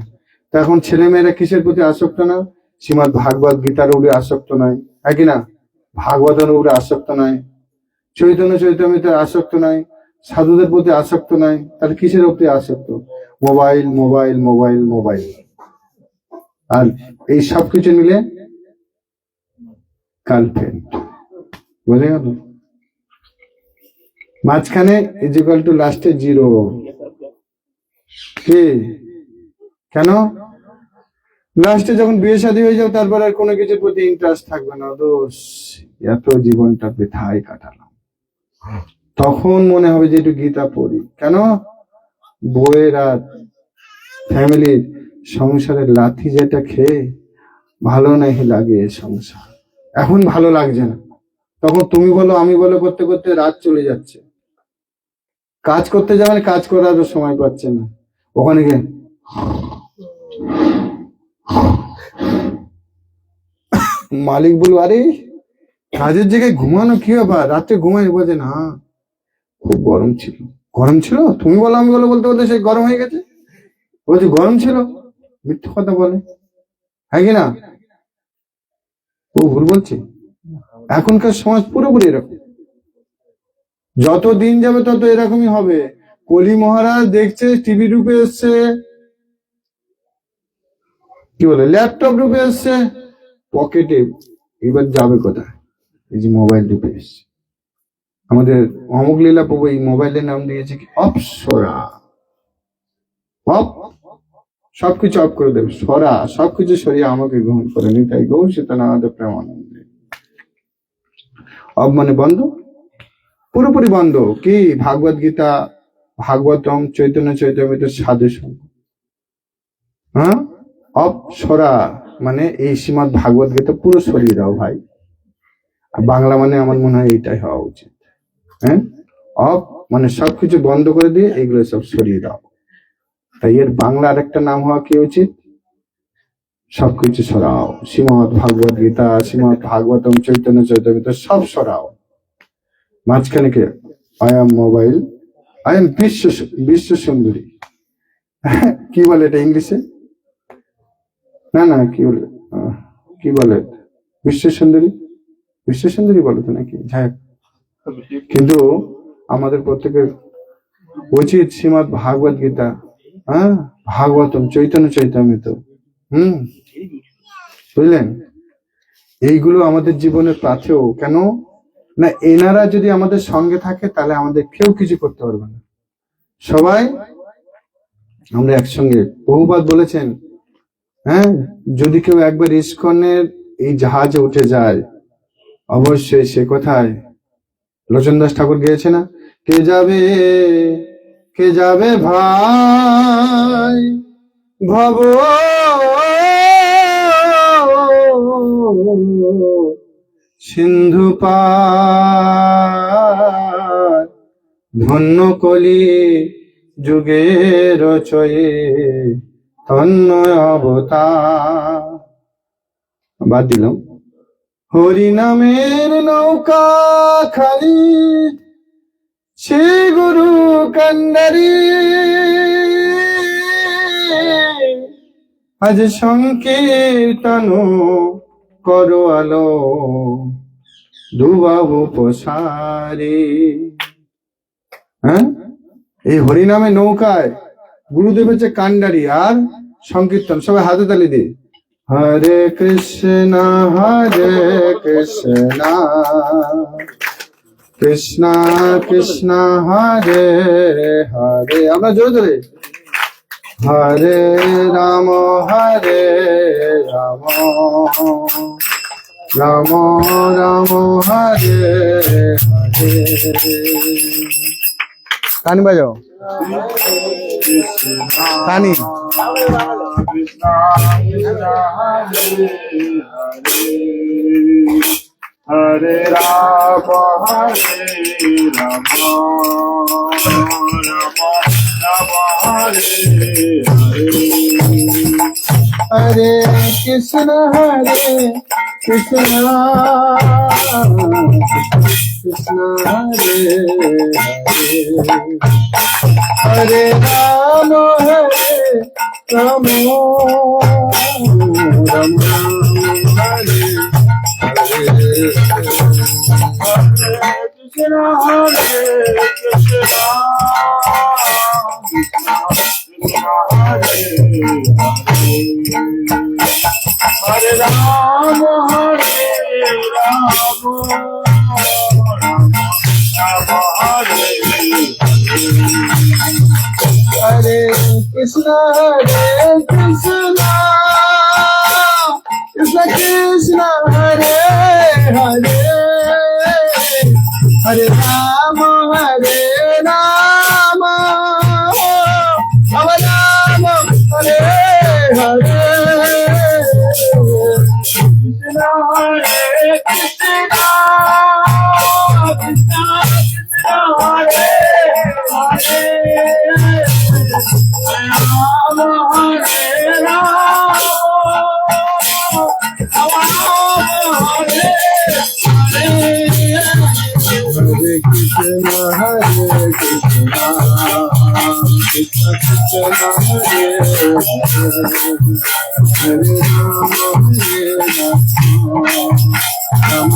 তো এখন ছেলেমেয়েরা কিসের প্রতি আসক্ত না? শ্রীমদ ভাগবত গীতার উপরে আসক্ত নয়, হ্যাঁ কিনা? ভাগবতের উপরে আসক্ত নয়, চৈতন্য চৈতন্যের আসক্ত নয়, সাধুদের প্রতি আসক্ত নয়। তাহলে কিসের প্রতি আসক্ত? Mobile mobile mobile mobile. আর এই সব কিছু মিলে গার্লফ্রেন্ড, বুঝে গেল? মাঝখানে ইজিক্যাল টু লাস্টে 0। কি কেন? লাস্টে যখন বিয়ে শাদী হয়ে যাবে তারপর আর কোনো কিছুর প্রতি ইন্টারেস্ট থাকবে না। দোষ, এত জীবনটা বৃথায় কাটালাম। তখন মনে হবে যে একটু গীতা পড়ি। কেন? বউয়ের আর ফ্যামিলির সংসারের লাথি যেটা খেয়ে ভালো নাহি লাগে সংসার, এখন ভালো লাগছে না। তখন তুমি বলো আমি বলো করতে করতে রাত চলে যাচ্ছে। কাজ করতে যাবেন, কাজ করার সময় পাচ্ছে না। ওখানে গিয়ে মালিক বলবো আরে কাজের জায়গায় ঘুমানো কি ব্যাপার, রাত্রে ঘুমাই? বলছে না খুব গরম ছিল। গরম ছিল? তুমি বলো আমি বলো বলতে বলতে সেই গরম হয়ে গেছে। বলছে গরম ছিল, মিথ্যে কথা বলে, হ্যাঁ কিনা? ও ভুল বলছে? এখনকার সমাজ পুরোপুরি এরকম। যত দিন যাবে তত এরকমই হবে। কলি মহারাজ দেখছে টিভি রূপে এসছে, কি বলে ল্যাপটপ রূপে এসছে, পকেটে এবার যাবে কোথায়? এই যে মোবাইল রূপে এসছে। আমাদের অমুক লীলা প্রভু এই মোবাইলের নাম দিয়েছে কি অপসরা। অপ, সবকিছু অফ করে দেবে, সরা, সবকিছু সরিয়ে আমাকে গ্রহণ করে নি। তাই গৌর সীতানাথ প্রেমানন্দে। অব মানে বন্ধ, পুরোপুরি বন্ধ। কি? ভাগবত গীতা, ভাগবতম, চৈতন্য চৈতন্যের সাধু সঙ্গ। হ্যাঁ, অপসরা মানে এই শ্রীমদ ভাগবত গীতা পুরো সরিয়ে দাও ভাই। বাংলা মানে আমার মনে হয় এইটাই হওয়া উচিত। হ্যাঁ, অফ মানে সবকিছু বন্ধ করে দিয়ে এগুলো সব সরিয়ে দাও। তাই এর বাংলা আরেকটা নাম হওয়া কি উচিত? সবকিছু সরাও, শ্রীমদ্ ভাগবত গীতা, শ্রীমদ্ ভাগবতম, চৈতন্য চৈতন্য সব সরাও। মাঝখানে কে? I am mobile, I am বিশ্ব সুন্দরী। কি বলে এটা ইংলিশে? না না, কি বলে, কি বলে, বিশ্ব সুন্দরী, বিশ্ব সুন্দরী বলো তো নাকি, যাই হোক। কিন্তু আমাদের প্রত্যেকের উচিত শ্রীমদ্ ভাগবত গীতা, হ্যাঁ, ভাগবতম, চৈতন্য চৈতন্য, বুঝলেন? এইগুলো আমাদের জীবনের পাথেও। কেন না, এনারা যদি আমাদের সঙ্গে থাকে তাহলে আমাদের কেউ কিছু করতে পারবে না। সবাই আমরা একসঙ্গে। বহুবার বলেছেন, হ্যাঁ, যদি কেউ একবার ইস্কনের এই জাহাজে উঠে যায়, অবশ্যই সে কোথায়, লোচন দাস ঠাকুর গেয়েছে না, কে যাবে, কে যাবে ভাই ভব সিন্ধু পার, ধন্য কলি যুগের চয়ে ধন্য অবতার। বাদ দিলাম। হরি নামের নৌকা খালি, শ্রী গুরু কান্ডারি, আজ সংকীর্তন করো আলো দুবাবু প্রসারে। হ্যাঁ, এই হরিনামে নৌকায় গুরুদেব হচ্ছে কান্ডারি, আর সংকীর্তন। সবাই হাতে তালি দিয়ে হরে কৃষ্ণ কৃষ্ণ কৃষ্ণ হরে হরে। আমরা জোরে জোরে হরে রাম রাম রাম হরে হরে। কানি বাজাও, কানি। হরে রাম হরে রাম, রাম রাম হরে হরে। হরে কৃষ্ণ কৃষ্ণ কৃষ্ণ হরে হরে। হরে রাম রাম রাম হরে হরে। কৃষ্ণ হরে কৃষ্ণ কৃষ্ণ হরে হরে। হরে রাম রাম রাম হরে হরে কৃষ্ণ কৃষ্ণ কৃষ্ণ হরে হরে। হরে রাম রাম রাম হরে হরে। কৃষ্ণ হরে কৃষ্ণ কৃষ্ণ কৃষ্ণ হরে হরে। রাম হরে রাম রাম হরে হরে। হরে কৃষ্ণ কৃষ্ণ কৃষ্ণ কৃষ্ণ হরে হরে। হরে রাম রাম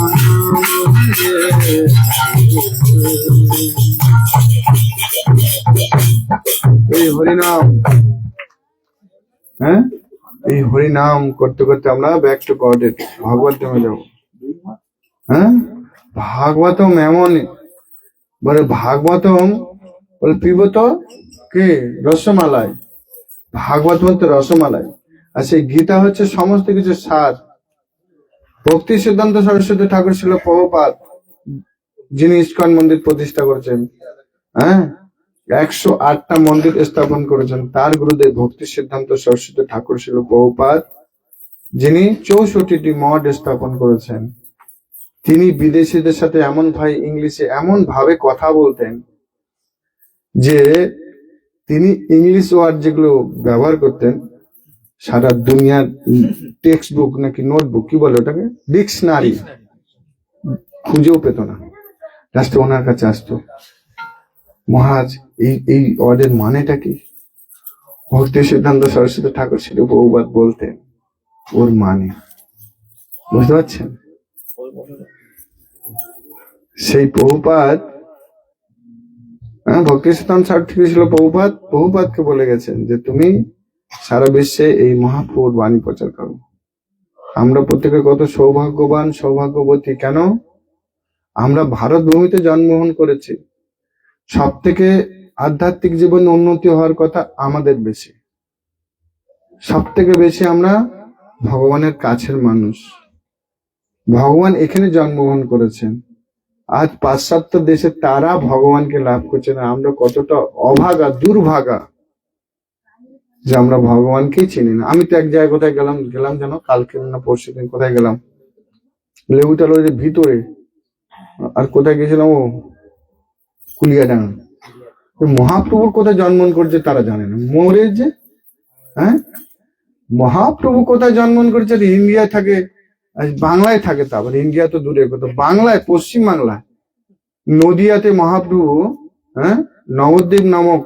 হরে হরে। এই হরিনাম, হ্যাঁ, এই হরিনাম করতে করতে আমরা ব্যাক টু গডেড ভাগবতমে যাবো। হ্যাঁ, ভাগবতম এমন বলে, ভাগবতম বলে পিবত কে রসমালাই, ভাগবত বলতে রসমালাই। আর সেই গীতা হচ্ছে সমস্ত কিছু সার। ভক্তি সিদ্ধান্ত সরস্বতী ঠাকুর ছিল প্রভুপাদ, যিনি ইস্কন মন্দির প্রতিষ্ঠা করেছেন, হ্যাঁ, 108টা মন্দির স্থাপন করেছেন। তার গুরুদেব ভক্তি সিদ্ধান্ত সরস্বতী ঠাকুর ছিল প্রভুপাদ, যিনি 64টি মঠ স্থাপন করেছেন। তিনি বিদেশিদের সাথে ইংলিশে এমন ভাবে কথা বলতেন যে তিনি ইংলিশ ওয়ার্ড যেগুলো ব্যবহার করতেন, সারা দুনিয়ার টেক্সট বুক নাকি নোটবুক কি বলে ওটাকে, ডিকশনারি খুঁজেও পেত না। লাস্টে ওনার কাছে আসতো, মহারাজ এই ওয়ার্ডের মানেটা কি? ভক্তি সিদ্ধান্ত সরস্বতী ঠাকুর শ্রী প্রভুপাদ বলতেন ওর মানে, বুঝতে পারছেন? সেই প্রভুপাদ, ভক্তি সিদ্ধান্ত সার্টিফিকেট ছিল প্রভুপাদকে বলে গেছেন যে তুমি সারা বিশ্বে এই মহাপ্রভুর বাণী প্রচার করো। আমরা প্রত্যেকে কত সৌভাগ্যবান সৌভাগ্যবতী, কেন? আমরা ভারত ভূমিতে জন্মগ্রহণ করেছি। সব থেকে আধ্যাত্মিক জীবনে উন্নতি হওয়ার কথা আমাদের বেশি, সব থেকে বেশি আমরা ভগবানের কাছের মানুষ। ভগবান এখানে জন্মগ্রহণ করেছেন, আজ পাশ্চাত্য দেশে তারা ভগবানকে লাভ করছে না। আমরা কতটা অভাগা দুর্ভাগা যে আমরা ভগবানকেই চিনি না। আমি তো এক জায়গায় কোথায় গেলাম যেন কালকে না পরশু দিন কোথায় গেলাম, লেবুতলা ওই যে ভিতরে, আর কোথায় গেছিলাম ও কুলিয়াডাঙ্গা। মহাপ্রভুর কোথায় জন্মগ্রহণ করছে তারা জানে না, মরে যে। হ্যাঁ, মহাপ্রভু কোথায় জন্মগ্রহণ করেছে? ইন্ডিয়ায় থাকে, বাংলায় থাকে, তারপর ইন্ডিয়া তো দূরে কথা, বাংলায়, পশ্চিম বাংলায় নদিয়াতে মহাপ্রভু, নবদ্বীপ নামক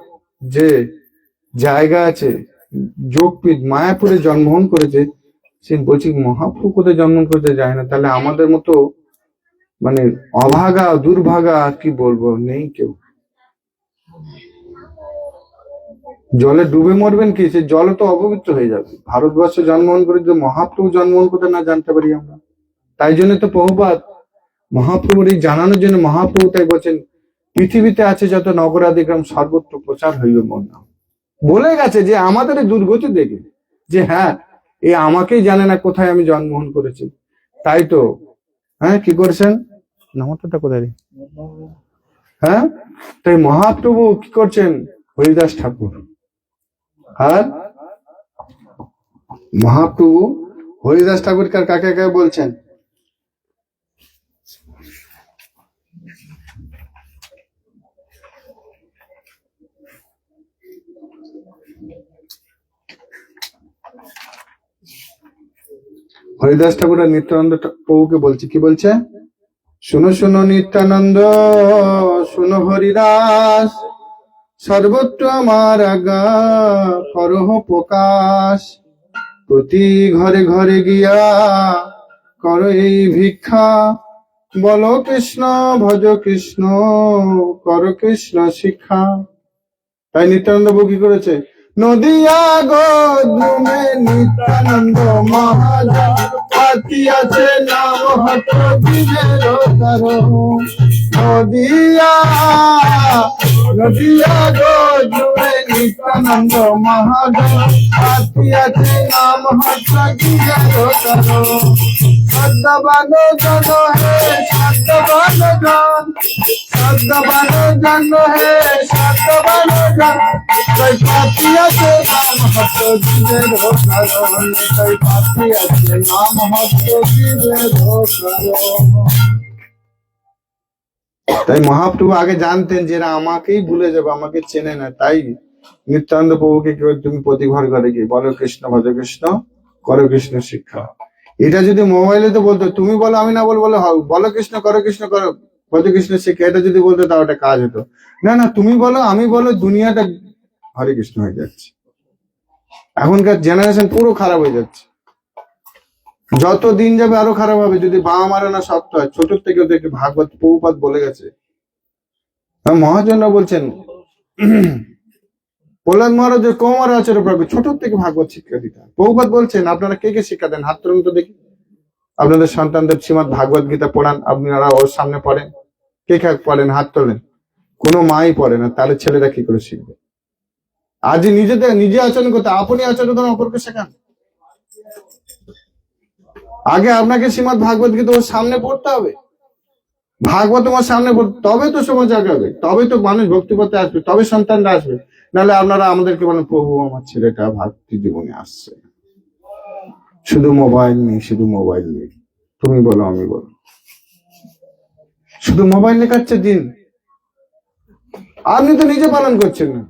যে জায়গা আছে যোগপীঠ, মায়াপুরে জন্মগ্রহণ করেছে। সে বলছি মহাপ্রভু কোথায় জন্মগ্রহণ করতে যায় না, তাহলে আমাদের মতো মানে অভাগা দুর্ভাগা আর কি বলবো, নেই কেউ। জলে ডুবে মরবেন কি, সে জল তো অপবিত্র হয়ে যাবে। ভারতবর্ষে জন্মগ্রহণ করে যদি মহাপ্রভু জন্মগ্রহণ করতে না জানতে পারি আমরা, তাই জন্য তো প্রভুপাদ মহাপ্রভুর এই জানানোর জন্য মহাপ্রভু তাই বলছেন পৃথিবীতে আছে যত নগরাদিগ্রাম সর্বত্র প্রচার হইবে মোর নাম। বলে গেছে যে আমাদের এই দুর্গতি দেখে যে হ্যাঁ এ আমাকেই জানে না কোথায় আমি জন্মগ্রহণ করেছি। তাই তো কি করছেন, নামটা কোথায়? তাই মহাপ্রভু কি করছেন, হরিদাস ঠাকুর, আর মহাপ্রভু হরিদাস ঠাকুর কাকে কাকে বলছেন? হরিদাস ঠাকুর আর নিত্যানন্দ প্রভুকে বলছে, কি বলছে? শুনো শুনো নিত্যানন্দ, শুনো হরিদাস, সর্বত্র আমার আজ্ঞা করহ প্রকাশ, প্রতি ঘরে ঘরে গিয়া করো এই ভিক্ষা, বলো কৃষ্ণ ভজ কৃষ্ণ, করো কৃষ্ণ শিক্ষা। তাই নিত্যানন্দ প্রভু কি করেছে? নদিয়া গোদ্রুমে নিত্যানন্দ মহাজন পাতিয়াছে নাম হত দিনের কারো। নদিয়া গোদ্রুমে নিত্যানন্দ মহাজন পাতিয়াছে নাম হত দিনের কারো। সদ্যবান জন হে সদ্যবান জন, সদ্যবান জন হে সদ্যবান জন, তাই পাতিয়াছে নাম হত দিনের কারণ, তাই পাতিয়াছে নাম হত দিনের কারণ। তাই মহাপ্রভু আগে জানতেন যে এরা আমাকেই ভুলে যাবে, আমাকে চেনে না। তাই নিত্যানন্দ প্রভুকে কি তুমি প্রতি ঘর ঘরে গিয়ে বলো কৃষ্ণ ভজ কৃষ্ণ, করো কৃষ্ণ শিক্ষা। এটা যদি মোবাইলে তো বলতো, তুমি বলো আমি না বলো, বলো কৃষ্ণ করো কৃষ্ণ করো ভজ কৃষ্ণ শিক্ষা, এটা যদি বলতো তাও একটা কাজ হতো। না না, তুমি বলো আমি বলো, দুনিয়াটা হরে কৃষ্ণ হয়ে যাচ্ছে। এখনকার জেনারেশন পুরো খারাপ হয়ে যাচ্ছে, যত দিন যাবে আরো খারাপ হবে যদি বাবা মারা না শক্ত হয়। ছোট থেকে ওদেরকে ভাগবত প্রভুপাদ বলে গেছে। মহাজনরা বলছেন প্রহ্লাদ মহারাজের কৌমার আচার্য প্রভু ছোট থেকে ভাগবত শিক্ষা দিতে হয়। প্রভুপাদ বলছেন আপনারা কে কে শিক্ষা দেন, হাত তুলুন তো দেখি। আপনাদের সন্তানদের শ্রীমদ ভাগবত গীতা পড়ান, আপনারা ওর সামনে পড়েন, কে কে পড়েন, হাত তোলেন। কোনো মাই পড়ে না, তাহলে ছেলেরা কি করে শিখবে? আজ নিজে আচরণ করতে, আপনি আচরণ করেন, অপরকে শেখান। আগে আপনাকে শ্রীমদ ভাগবত গীতা ওর সামনে পড়তে হবে, ভাগবত তোমার সামনে পড়তে, তবে তো সমাজ আগাবে, তবে তো মানুষ ভক্তি করতে আসবে, তবে সন্তানরা আসবে। নাহলে আপনারা আমাদেরকে বলেন প্রভু আমার ছেলেটা ভক্তি জীবনে আসছে, শুধু মোবাইল নেই, শুধু মোবাইল নেই। তুমি বলো আমি বলো, শুধু মোবাইল লেখাচ্ছে দিন। আপনি তো নিজে পালন করছেন না,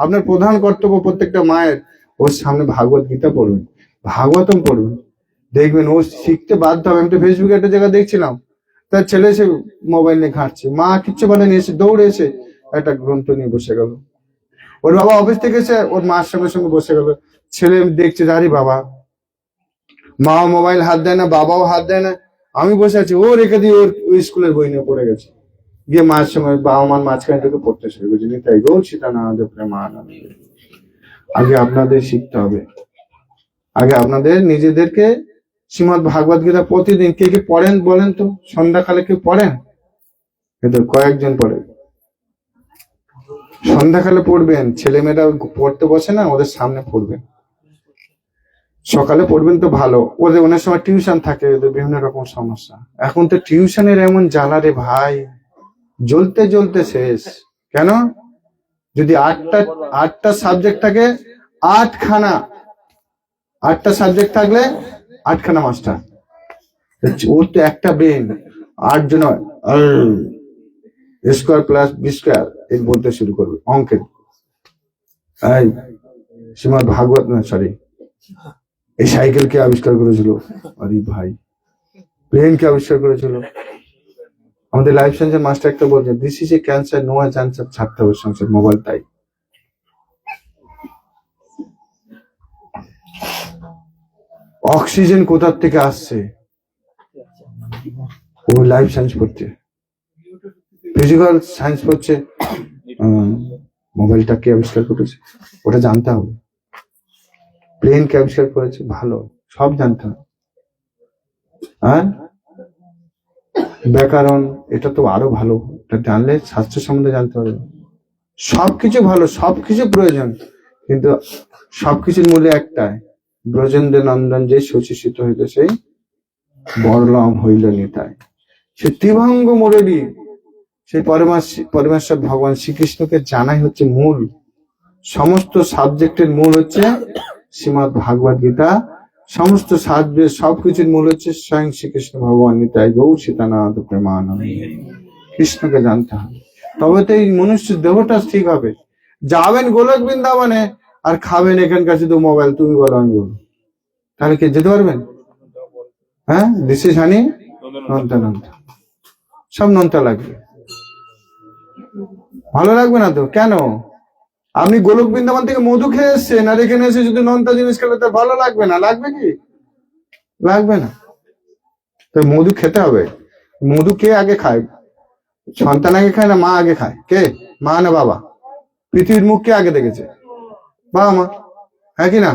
আপনার প্রধান কর্তব্য প্রত্যেকটা মায়ের ওর সামনে ভাগবত গীতা পড়বেন, ভাগবতম পড়বেন, দেখবেন ও শিখতে বাধ্য হবে। আমি তো ফেসবুকে একটা জায়গা দেখছিলাম, তার ছেলে এসে মোবাইল নিয়ে ঘাঁটছে, মা কিচ্ছু বলেনি, এসে দৌড়ে এসে একটা গ্রন্থ নিয়ে বসে গেল। ওর বাবা অফিস থেকে এসে ওর মার সঙ্গে সঙ্গে বসে গেল, ছেলে দেখছে আরে বাবা, মা মোবাইল হাত দেয় না, বাবাও হাত দেয় না, আমি বসে আছি, ও রেখে দিয়ে ওর স্কুলের বই নিয়ে পড়ে গেছে, গিয়ে মার সঙ্গে বাবা মার মাঝখানে থেকে পড়তে শুরু করেছে, তাই গো সীতানাথ প্রেমানন্দ। আগে আপনাদের শিখতে হবে, আগে আপনাদের নিজেদেরকে শ্রীমদ ভাগবত গীতা প্রতিদিন কে কে পড়েন বলেন তো? সন্ধ্যাকালে কেউ পড়েন? কিন্তু কয়েকজন পড়ে। সন্ধ্যাকালে পড়বেন, ছেলেমেয়েরা পড়তে বসে না, ওদের সামনে পড়বেন। সকালে পড়বেন তো ভালো, ওদের অনেক সময় টিউশন থাকে, ওদের বিভিন্ন রকম সমস্যা। এখন তো টিউশনের এমন জ্বালা রে ভাই, জ্বলতে জ্বলতে শেষ। কেন? যদি আটটা সাবজেক্ট থাকে, আটটা সাবজেক্ট থাকলে 8খানা মাস্টার, ওর তো একটা ব্রেন, 8 জন স্কোয়ার প্লাস বি স্কোয়ার এই বলতে শুরু করবে অঙ্কের। এই শ্রীমদ ভাগবত না, সরি, এই সাইকেল কে আবিষ্কার করেছিল? আরে ভাই, ব্রেন কে আবিষ্কার করেছিল? আমাদের লাইফ সায়েন্সের মাস্টার একটা বলছে, this is a cancer, no chancer, ছাড়তে হবে সংসার, মোবাইল। তাই অক্সিজেন কোথার থেকে আসছে? ও লাইফ সায়েন্স পড়ছে, ফিজিক্যাল সায়েন্স পড়ছে, মোবাইলটা কে আবিষ্কার করেছে ওটা জানতে হবে, প্লেন কে আবিষ্কার করেছে, ভালো, সব জানতে হবে। আর ব্যাকরণ, এটা তো আরো ভালো, এটা জানলে শাস্ত্র সম্বন্ধে জানতে হবে। সবকিছু ভালো, সবকিছু প্রয়োজন, কিন্তু সবকিছুর মূলে একটাই, ব্রজেন্দ্র নন্দন যে শোষিত হইল সেই বরলম হইল নিতাই। সে ত্রিভঙ্গ মুরলী, সেই পরমেশ্বর ভগবান শ্রীকৃষ্ণকে জানাই হচ্ছে মূল, সমস্ত সাবজেক্টের মূল হচ্ছে শ্রীমদ ভাগবত গীতা, সমস্ত সাবজেক্ট সবকিছুর মূল হচ্ছে স্বয়ং শ্রীকৃষ্ণ ভগবান, নিতাই গৌর সীতানাথ প্রেমানন্দ। কৃষ্ণকে জানতে হবে, তবে তো এই মনুষ্য দেহটা ঠিক হবে। যাবেন গোলক বৃন্দাবনে আর খাবেন এখানকার শুধু মোবাইল, তুমি বলো আমি বলো, তাহলে কে যেতে পারবেন? হ্যাঁ, দিস ইজ হানি, নন্তা নন্তা, সব নন্তা লাগবে, ভালো লাগবে না তো। কেন? আপনি গোলক বৃন্দাবন থেকে মধু খেয়ে এসছেন, আর এখানে এসে যদি নন্তা জিনিস খেলে তার ভালো লাগবে না? লাগবে কি? লাগবে না। তো মধু খেতে হবে। মধু কে আগে খায়? সন্তান আগে খায় না মা আগে খায়? কে, মা না বাবা? পৃথিবীর মুখ কে আগে দেখেছে? বাবা মা, হ্যাঁ কি না?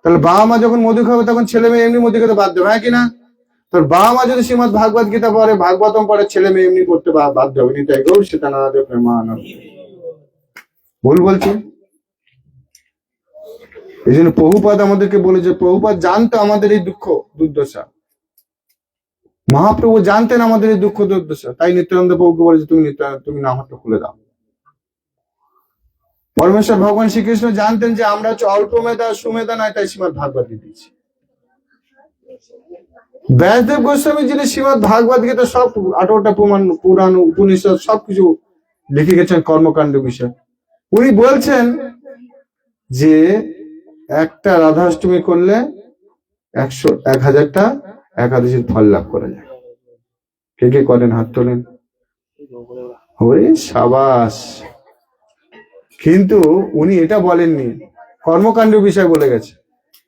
তাহলে বাবা মা যখন মধু খাবে তখন ছেলে মেয়ে এমনি মধু খেতে বাধ্য হবে, হ্যাঁ কি না? তোর বাবা মা যদি শ্রীমদ ভাগবত গীতা পড়ে, ভাগবতম পড়ে, ছেলে মেয়ে এমনি পড়তে বাধ্য হবে। নিতাই গৌর সীতানাথ প্রেমানন্দ। ভুল বলছি? এই জন্য প্রভুপাদ আমাদেরকে বলেছে, প্রভুপাদ জানতো আমাদের এই দুঃখ দুর্দশা, মহাপ্রভু জানতেন আমাদের এই দুঃখ দুর্দশা, তাই নিত্যানন্দ প্রভুকে বলেছে তুমি নামটা খুলে দাও। পরমেশ্বর ভগবান শ্রীকৃষ্ণ জানতেন যে আমরা হচ্ছে অল্প মেধা সুমেধা নয়, তাই শ্রীমদ ভাগবত দিয়েছি। ব্যাসদেব গোস্বামী যিনি শ্রীমদ ভাগবত গীতা সব 18টা পুরাণ উপনিষদ সবকিছু লিখে গেছেন কর্মকাণ্ড বিষয়। উনি বলছেন যে একটা রাধাষ্টমী করলে 1000টা একাদশীর ফল লাভ করা যায়। কে কে করেন হাত তোলেন? ওরে সাবাস। কিন্তু উনি এটা বলেননি, কর্মকাণ্ড বিষয় বলে গেছে,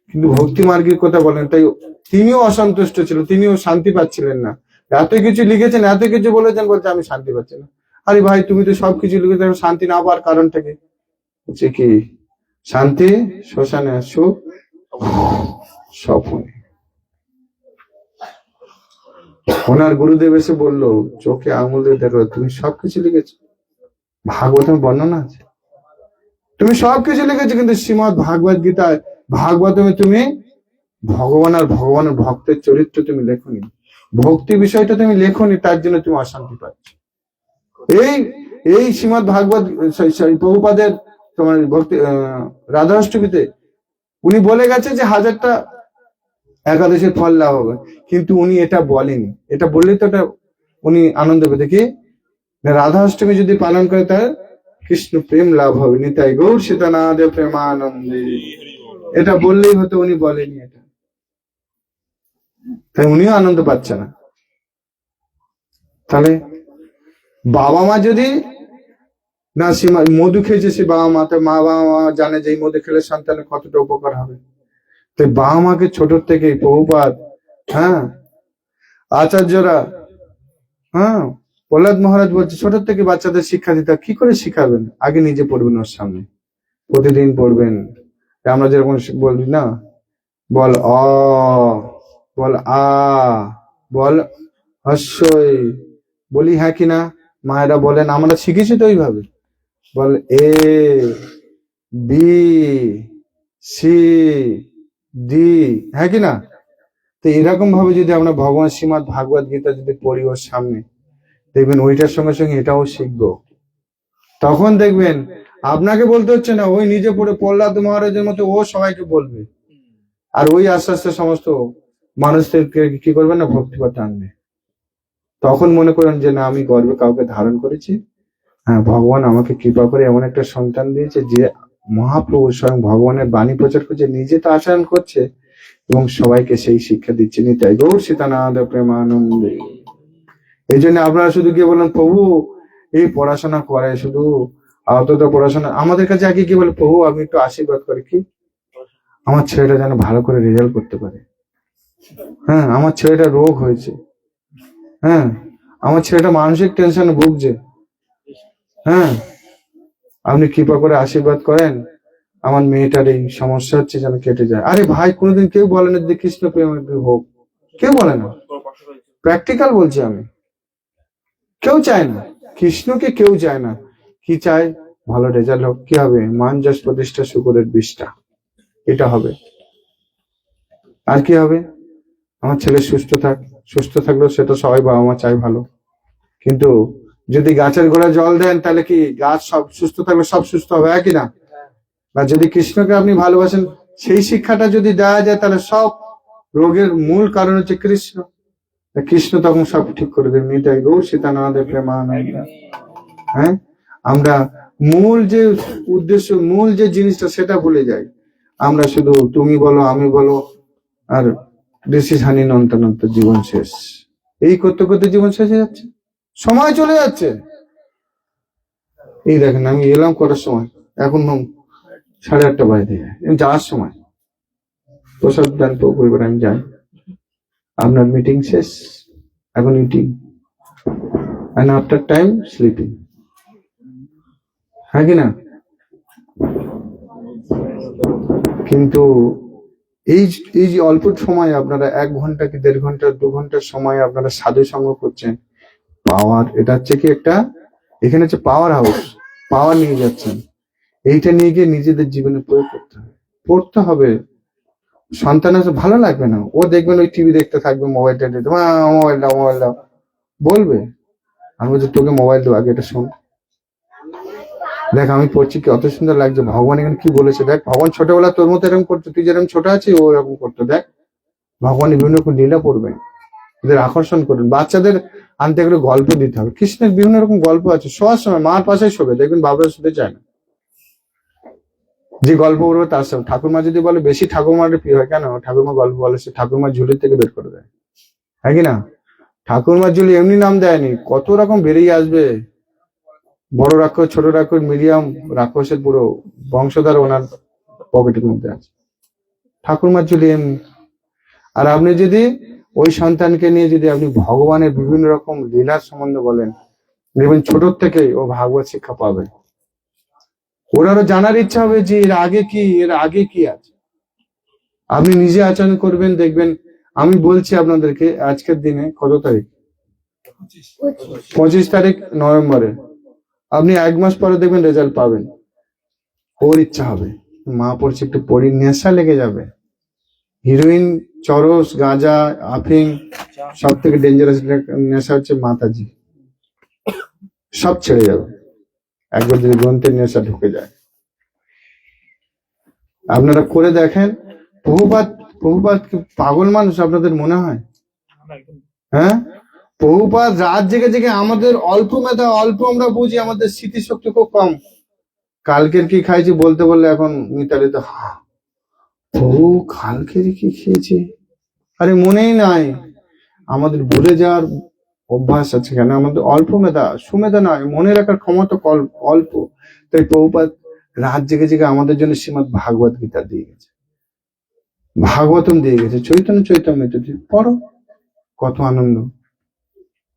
কিন্তু ভক্তি মার্গের কথা বলেন। তাই তিনিও অসন্তুষ্ট ছিল, তিনিও শান্তি পাচ্ছিলেন না। এত কিছু লিখেছেন, এত কিছু বলেছেন, বলছে আমি শান্তি পাচ্ছি না। আরে ভাই, তুমি তো সবকিছু লিখেছো, শান্তি না পাওয়ার কারণটা কি? বলছে কি? শান্তি শ্মশানে, সুখ স্বপ্নে। ওনার গুরুদেব এসে বললো, চোখে আঙুল দিয়ে দেখো, তুমি সবকিছু লিখেছো, ভাগবতের বর্ণনা আছে, তুমি সবকিছু লিখেছো, কিন্তু শ্রীমদ ভাগবত গীতায় ভাগবতমে তুমি ভগবান আর ভগবানের ভক্তের চরিত্র তুমি লেখনি, ভক্তি বিষয়টা তুমি লেখনি, তার জন্য তুমি অশান্তি পাচ্ছ। এই শ্রীমদ ভাগবত প্রভুপাদের তোমার ভক্তি রাধাষ্টমীতে উনি বলে গেছে যে 1000টা একাদশীর ফল লাভ হবে, কিন্তু উনি এটা বলেনি। এটা বললেই তো উনি আনন্দ পেতে, কি রাধাষ্টমী যদি পালন করে তার কৃষ্ণ প্রেম লাভ হবে। নিতাই গৌর সীতানাথ প্রেমানন্দে। এটা বললেই হতো, উনি বলেনি এটা, তাই উনিও আনন্দ পাচ্ছে না। তাহলে বাবা মা যদি না সীমা মধু খেয়েছে, সে বাবা মা, তো বাবা মা জানে যে এই মধু খেলে সন্তানের কতটা উপকার হবে। তাই বাবা মাকে ছোট থেকে প্রভুপাদ, হ্যাঁ, আচার্যরা, হ্যাঁ, প্রহ্লাদ মহারাজ বলছে ছোট থেকে বাচ্চাদের শিক্ষা দিতে হয়। কি করে শিখাবেন? আগে নিজে পড়বেন, ওর সামনে প্রতিদিন পড়বেন। আমরা যেরকম বলি না, বল অ, বল আ, বল হস্যই, বলি হ্যাঁ কিনা? মায়েরা বলেন, আমরা শিখেছি তো ওইভাবে। বল এ, বি, সি, ডি, হ্যাঁ কিনা? তো এরকম ভাবে যদি আমরা ভগবান শ্রীমদ ভাগবত গীতা যদি পড়ি ওর সামনে, দেখবেন ওইটার সঙ্গে সঙ্গে এটাও শিখবো। তখন দেখবেন আপনাকে বলতে হচ্ছে না, ওই নিজে পড়ে প্রহ্লাদ মহারাজের মতো ও সবাইকে বলবে। আর ওই আস্তে আস্তে সমস্ত মানুষদেরকে কি করবে না, ভক্তিপথে আনবে। তখন মনে করেন যে না, আমি গর্বে কাউকে ধারণ করেছি, হ্যাঁ, ভগবান আমাকে কৃপা করে এমন একটা সন্তান দিয়েছে যে মহাপ্রভু স্বয়ং ভগবানের বাণী প্রচার করছে, নিজে তো আচরণ করছে এবং সবাইকে সেই শিক্ষা দিচ্ছে। নিতাই গৌর সীতানাথ প্রেমানন্দে। এই জন্য আপনারা শুধু গিয়ে বলেন, প্রভু এই পড়াশোনা করে, শুধু আপাতত পড়াশোনা। আমাদের কাছে আগে কি বলে, প্রভু আমি একটু আশীর্বাদ করি, কি আমার ছেলেটা যেন ভালো করে রেজাল্ট করতে পারে, হ্যাঁ, আমার ছেলেটা রোগ হয়েছে, হ্যাঁ, আমার ছেলেটা মানসিক টেনশনে ভুগছে, হ্যাঁ, আপনি কৃপা করে আশীর্বাদ করেন, আমার মেয়েটার এই সমস্যা হচ্ছে যেন কেটে যায়। আরে ভাই, কোনোদিন কেউ বলে না যে কৃষ্ণ প্রেম হোক, কেউ বলে না। প্র্যাকটিক্যাল বলছি আমি, কেউ চায় না কৃষ্ণকে, কেউ চায় না। কি চায়? ভালো রেজাল্ট হোক। কি হবে? মান যশ প্রতিষ্ঠা শুকুরের বিষ্ঠা, এটা হবে। আর কি হবে? আমার ছেলে সুস্থ থাক। সুস্থ থাকলেও সেটা সবাই বাবা মা চায় ভালো, কিন্তু যদি গাছের গোড়ায় জল দেন, তাহলে কি গাছ সব সুস্থ থাকলে সব সুস্থ হবে, একই না? বা যদি কৃষ্ণকে আপনি ভালোবাসেন, সেই শিক্ষাটা যদি দেওয়া যায়, তাহলে সব রোগের মূল কারণ হচ্ছে কৃষ্ণ। কৃষ্ণ তখন সব ঠিক করে দেবেন। নিতাই গৌর সীতানাথ প্রেমানন্দ। হ্যাঁ, আমরা মূল যে উদ্দেশ্য, মূল যে জিনিসটা, সেটা ভুলে যাই। আমরা শুধু তুমি বলো, আমি বলো, আর দিস হানি নন্ত জীবন শেষ। এই করতে করতে জীবন শেষ হয়ে যাচ্ছে, সময় চলে যাচ্ছে। এই দেখেন, আমি এলাম কটার সময়, এখন 8:30 বাজে, যাওয়ার সময় প্রসাদ দান পরিবার আমি যাই। আপনার মিটিং শেষ, এখন eating, and after time sleeping, হ্যাঁ কিনা? কিন্তু এই যে অল্প সময় আপনারা 1 ঘন্টা কি 1.5 ঘন্টা 2 ঘন্টার সময় আপনারা সাধু সঙ্গ করছেন, পাওয়ার, এটা হচ্ছে কি একটা, এখানে হচ্ছে পাওয়ার হাউস, পাওয়ার নিয়ে যাচ্ছেন। এইটা নিয়ে গিয়ে নিজেদের জীবনে প্রয়োগ পড়তে হবে। সন্তানের ভালো লাগবে না, ও দেখবেন ওই টিভি দেখতে থাকবে, মোবাইলটা দেখতে, মোবাইল দাও বলবে। আমি বলছি তোকে মোবাইল দেবো, আগে এটা শোন, দেখ আমি পড়ছি কি অত সুন্দর লাগছে, ভগবান এখানে কি বলেছে দেখ। ভগবান ছোটবেলা তোর মতো এরকম করতো, তুই যেরকম ছোট আছিস ও এরকম করতো, দেখ। ভগবান বিভিন্ন রকম লীলা পড়বেন, এদের আকর্ষণ করবেন। বাচ্চাদের আনতে গেলে গল্প দিতে হবে। কৃষ্ণের বিভিন্ন রকম গল্প আছে, শোয়ার সময় মার পাশে শোবে, দেখবেন বাবরা শুতে চায় না। যে গল্প বলবে তার সঙ্গে ঠাকুরমা যদি বলে, বেশি ঠাকুরমার প্রিয় হয়, কেন? ঠাকুরমা গল্প বলে, সে ঠাকুরমার ঝুলি থেকে বের করে দেয়, হ্যাঁ কি না? ঠাকুরমার ঝুলি এমনি নাম দেয়নি, কত রকম বেরিয়ে আসবে। বড় রাক্ষস, ছোট রাক্ষস, মিডিয়াম রাক্ষসের পুরো বংশধর ওনার পকেটের মধ্যে আছে। ঠাকুরমার ঝুলি এমনি। আর আপনি যদি ওই সন্তানকে নিয়ে যদি আপনি ভগবানের বিভিন্ন রকম লীলার সম্বন্ধে বলেন, দেখবেন ছোট থেকেই ও ভাগবত শিক্ষা পাবে। ওনারও জানার ইচ্ছা হবে যে এর আগে কি আছে। আপনি নিজে আচরণ করবেন, দেখবেন। আমি বলছি আপনাদেরকে, আজকের দিনে কত তারিখ? 25 তারিখ নভেম্বরে। আপনি 1 মাস পরে দেখবেন রেজাল্ট পাবেন। ওর ইচ্ছা হবে, মা পড়ছে, একটু পড়ি, নেশা লেগে যাবে। হিরোইন, চরস, গাঁজা, আফিং, সব থেকে ডেঞ্জারাস নেশা হচ্ছে মাতাজি। সব ছেড়ে যাবে একবার যদি গ্রন্থের নেশা ঢুকে যায়। আপনারা করে দেখেন। প্রভুপাদ কি পাগল মানুষ আপনাদের মনে হয়? হ্যাঁ, প্রভুপাদ রাত জেগে জেগে, আমাদের অল্প মেধা, অল্প আমরা বুঝি, আমাদের স্মৃতিশক্তি খুব কম, কালকের কি খাইছি বলতে বললে এখন মিতালি তো ও কালকের কি খেয়েছি, আরে মনেই নাই। আমাদের ভুলে যাওয়ার অভ্যাস আছে, কেন আমাদের অল্প মেধা, সুমেধা নয়, মনে রাখার ক্ষমতা অল্প। তাই প্রভুপাদ রাত জেগে জেগে আমাদের জন্য শ্রীমদ ভাগবত গীতা দিয়ে গেছে, ভাগবতম দিয়ে গেছে, চৈতন্য চৈতন্য পড়ো, কত আনন্দ।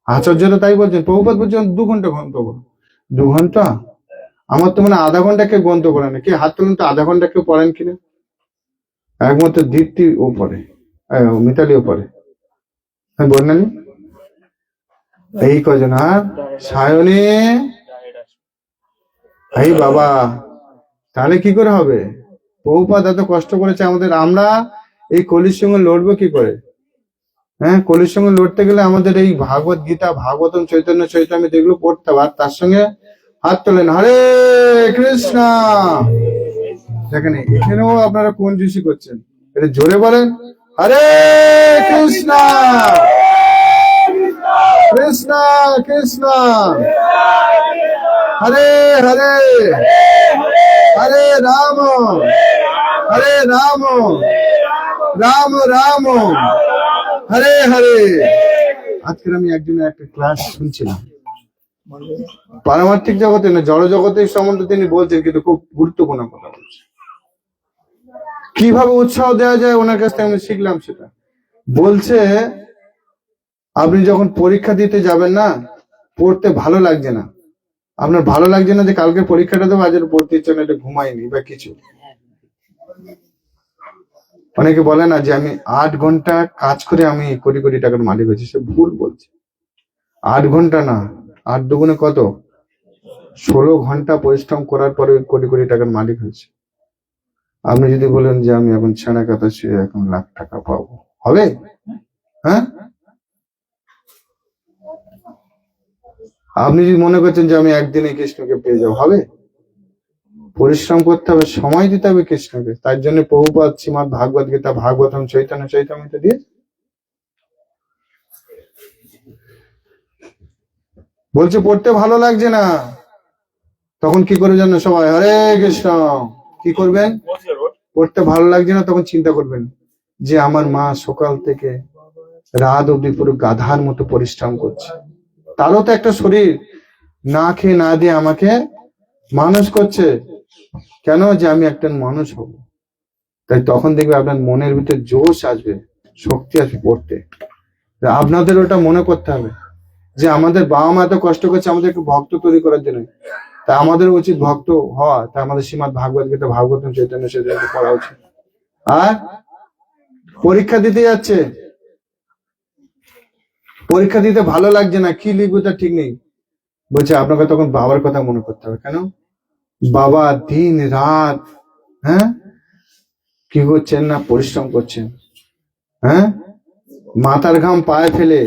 আচার্যরা তাই বলছেন, প্রভুপাদ বলছেন 2 ঘন্টা গ্রন্থ করো। 2 ঘন্টা? আমার তো মানে আধা ঘন্টা কেউ গ্রন্থ করে না। কে হাত তুলুন তো, আধা ঘন্টা কেউ পড়েন কিনা? একমাত্র দীপ্তি ও পড়ে, মিতালিও পড়ে, হ্যাঁ বর্ণালী, এই কজন। আর সায়নে, এই বাবা, তাহলে কি করে হবে? প্রভুপাদ এত কষ্ট করেছে আমাদের, আমরা এই কলির সঙ্গে লড়বো কি করে? হ্যাঁ, কলির সঙ্গে লড়তে গেলে আমাদের এই ভাগবত গীতা, ভাগবতম, চৈতন্য চৈতন্য এগুলো পড়তে হবে। আর তার সঙ্গে হাত তোলেন, হরে কৃষ্ণ। দেখেন এখানেও আপনারা কোন ঋষি করছেন, এটা জোরে বলেন, হরে কৃষ্ণ কৃষ্ণ কৃষ্ণ হরে হরে, হরে রাম রাম রাম হরে হরে। আজকের আমি একজনের একটা ক্লাস শুনছিলাম, পারমার্থিক জগতে না, জড় জগতের সম্বন্ধে তিনি বলছেন, কিন্তু খুব গুরুত্বপূর্ণ কথা বলছেন। কিভাবে উৎসাহ দেওয়া যায় ওনার কাছ থেকে আমি শিখলাম সেটা। বলছে আপনি যখন পরীক্ষা দিতে যাবেন না, পড়তে ভালো লাগছে না, আপনার ভালো লাগছে না যে কালকে পরীক্ষাটা দেবো, আজ পড়তে ইচ্ছে না, এটা ঘুমাইনি বা কিছু। অনেকে বলে না যে আমি 8 ঘন্টা কাজ করে আমি কোটি কোটি টাকার মালিক হয়েছি, সে ভুল বলছে। 8 ঘন্টা না, 8 দুগুণে কত, 16 ঘন্টা পরিশ্রম করার পরে কোটি কোটি টাকার মালিক হয়েছে। আপনি যদি বলেন যে আমি এখন ছেঁড়া কাতা শুয়ে এখন লাখ টাকা পাবো, হবে? হ্যাঁ, আপনি যদি মনে করছেন যে আমি একদিনে কৃষ্ণকে পেয়ে যাবো, হবে? পরিশ্রম করতে হবে, সময় দিতে হবে কৃষ্ণকে। তার জন্য প্রভুপাদ শ্রীমদ ভাগবত গীতা, ভাগবতম, চৈতন্য চৈতন্য দিয়ে বলছে পড়তে ভালো লাগছে না, তখন কি করে জানো সবাই, হরে কৃষ্ণ। কি করবেন? পড়তে ভালো লাগছে না, তখন চিন্তা করবেন যে আমার মা সকাল থেকে রাত অব্দি পুরো গাধার মতো পরিশ্রম করছে, তারও তো একটা শরীর, না খেয়ে না দিয়ে আমাকে মানুষ করছে, কেন? যে আমি একটা মানুষ হব। তাই তখন দেখবে আপনার মনের ভিতরে জোশ আসবে, শক্তি আসবে পড়তে। আপনাদের ওটা মনে করতে হবে যে আমাদের বাবা মা এত কষ্ট করছে আমাদেরকে ভক্ত তৈরি করার জন্য, তা আমাদের উচিত ভক্ত হওয়া। তা আমাদের শ্রীমদ ভাগবত গীতা, ভাগবতম, চৈতন্য চৈতন্য পড়া উচিত। আর পরীক্ষা দিতে যাচ্ছে, পরীক্ষা দিতে ভালো লাগছে না, কি লিখবো তা ঠিক নেই, বলছে আপনাকে তখন বাবার কথা মনে করতে হবে। কেন? বাবা দিন রাত, হ্যাঁ, কি করছেন না, পরিশ্রম করছেন, হ্যাঁ, মাথার ঘাম পায়ে ফেলে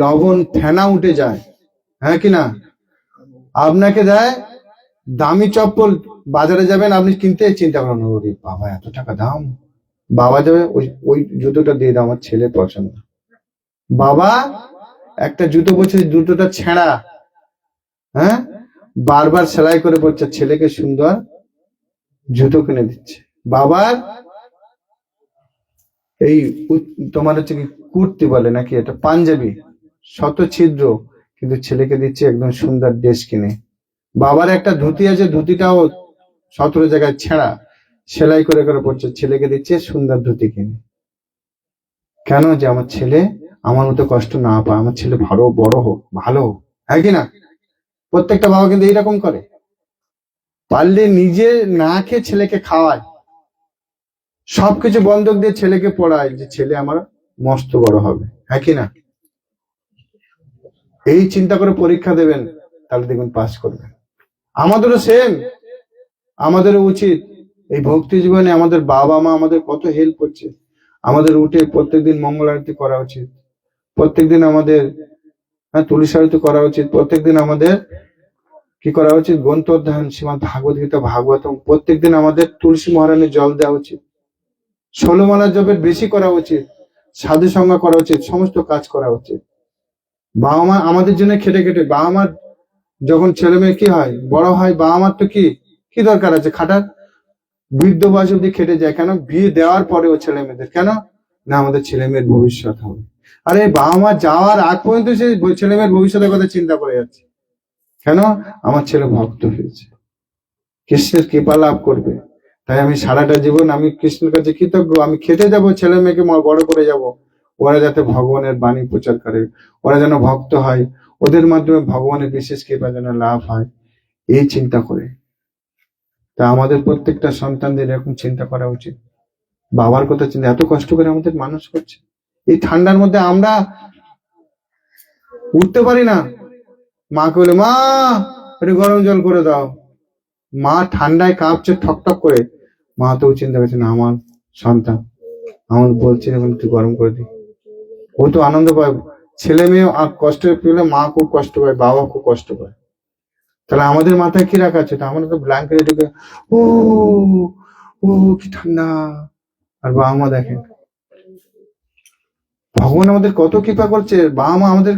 লবণ ফেনা উঠে যায়, হ্যাঁ কি না? আপনাকে দেয় দামি চপ্পল, বাজারে যাবেন আপনি কিনতে, চিন্তা করেন ওরে বাবা এত টাকা দাম, বাবা যাবে ওই জুতোটা দিয়ে দাও, আমার ছেলে পছন্দ। বাবা একটা জুতো বলছে, জুতোটা ছেঁড়া, হ্যাঁ, বারবার সেলাই করে পড়ছে, ছেলেকে সুন্দর জুতো কিনে দিচ্ছে। বাবার এই তোমার হচ্ছে কি কুর্তি বলে নাকি, এটা পাঞ্জাবি, শত ছিদ্র, কিন্তু ছেলেকে দিচ্ছে একদম সুন্দর ড্রেস কিনে। বাবার একটা ধুতি আছে, ধুতিটাও 17 জায়গায় ছেঁড়া, সেলাই করে করে পড়ছে, ছেলেকে দিচ্ছে সুন্দর ধুতি কিনে। কেন? যে আমার ছেলে আমার মতো কষ্ট না পায়, আমার ছেলে ভালো বড় হোক, ভালো হোক, হ্যাঁ কি না? প্রত্যেকটা বাবা কিন্তু এইরকম করে, পারলে নিজে না খেয়ে ছেলেকে খাওয়ায়, সবকিছু বন্ধক দিয়ে ছেলেকে পড়ায়, যে ছেলে আমার মস্ত বড় হবে, হ্যাঁ কি না? এই চিন্তা করে পরীক্ষা দেবেন, তাহলে দেখবেন পাস করবেন। আমাদেরও সেম, আমাদেরও উচিত এই ভক্তি জীবনে আমাদের বাবা মা আমাদের কত হেল্প করছে, আমাদের উঠে প্রত্যেকদিন মঙ্গল আরতি করা উচিত, প্রত্যেকদিন আমাদের তুলসী আরতি করা উচিত, প্রত্যেকদিন আমাদের কি করা উচিত, গ্রন্থ অধ্যয়ন, শ্রীমদ ভাগবত গীতা, ভাগবতম, প্রত্যেকদিন আমাদের তুলসী মহারানীর জল দেওয়া উচিত, 16 মালা জপের বেশি করা উচিত, সাধু সঙ্গ করা উচিত, সমস্ত কাজ করা উচিত। বাবা মা আমাদের জন্য খেটে খেটে, বাবা মার যখন ছেলে মেয়ে কি হয়, বড় হয়, বাবা মার তো কি কি দরকার আছে খাটার? বৃদ্ধ বয়স অব্দি খেটে যায় কেন? বিয়ে দেওয়ার পরেও ছেলে মেয়েদের কেন না আমাদের ছেলে মেয়ের ভবিষ্যৎ হবে। আরে বাবা মা যাওয়ার আগ পর্যন্ত সে ছেলে মেয়ের ভবিষ্যতের কথা চিন্তা করে যাচ্ছে। কেন? আমার ছেলে ভক্ত হয়েছে, কৃষ্ণের কৃপা লাভ করবে। তাই আমি সারাটা জীবন আমি কৃষ্ণের কাছে কৃতজ্ঞ। আমি খেটে যাব, ছেলে মেয়েকে বড় করে যাব, ওরা যাতে ভগবানের বাণী প্রচার করে, ওরা যেন ভক্ত হয়, ওদের মাধ্যমে ভগবানের বিশেষ কৃপা যেন লাভ হয়, এই চিন্তা করে। তা আমাদের প্রত্যেকটা সন্তানদের এরকম চিন্তা করা উচিত। বাবার কথা চিন্তা, এত কষ্ট করে আমাদের মানুষ করছে, এই ঠান্ডার মধ্যে আমরা উঠতে পারি না। মাকে বলে মা একটু গরম জল করে দাও, মা ঠান্ডায় কাঁপছে ঠকঠক করে, মা তো চিন্তা করছে না আমার সন্তান আমার বলছে এখন একটু গরম করে দিই। ও তো আনন্দ পায়, ছেলে মেয়ে কষ্ট পেলে মা খুব কষ্ট পায়, বাবা খুব কষ্ট পায়। তাহলে আমাদের মাথায় কি রাখা আছে? আমরা তো ব্ল্যাঙ্কেটে ঢুকে ও ও কি ঠান্ডা। আর বাবা মা দেখেন ভগবান আমাদের কত কৃপা করছে, বাবা মা আমাদের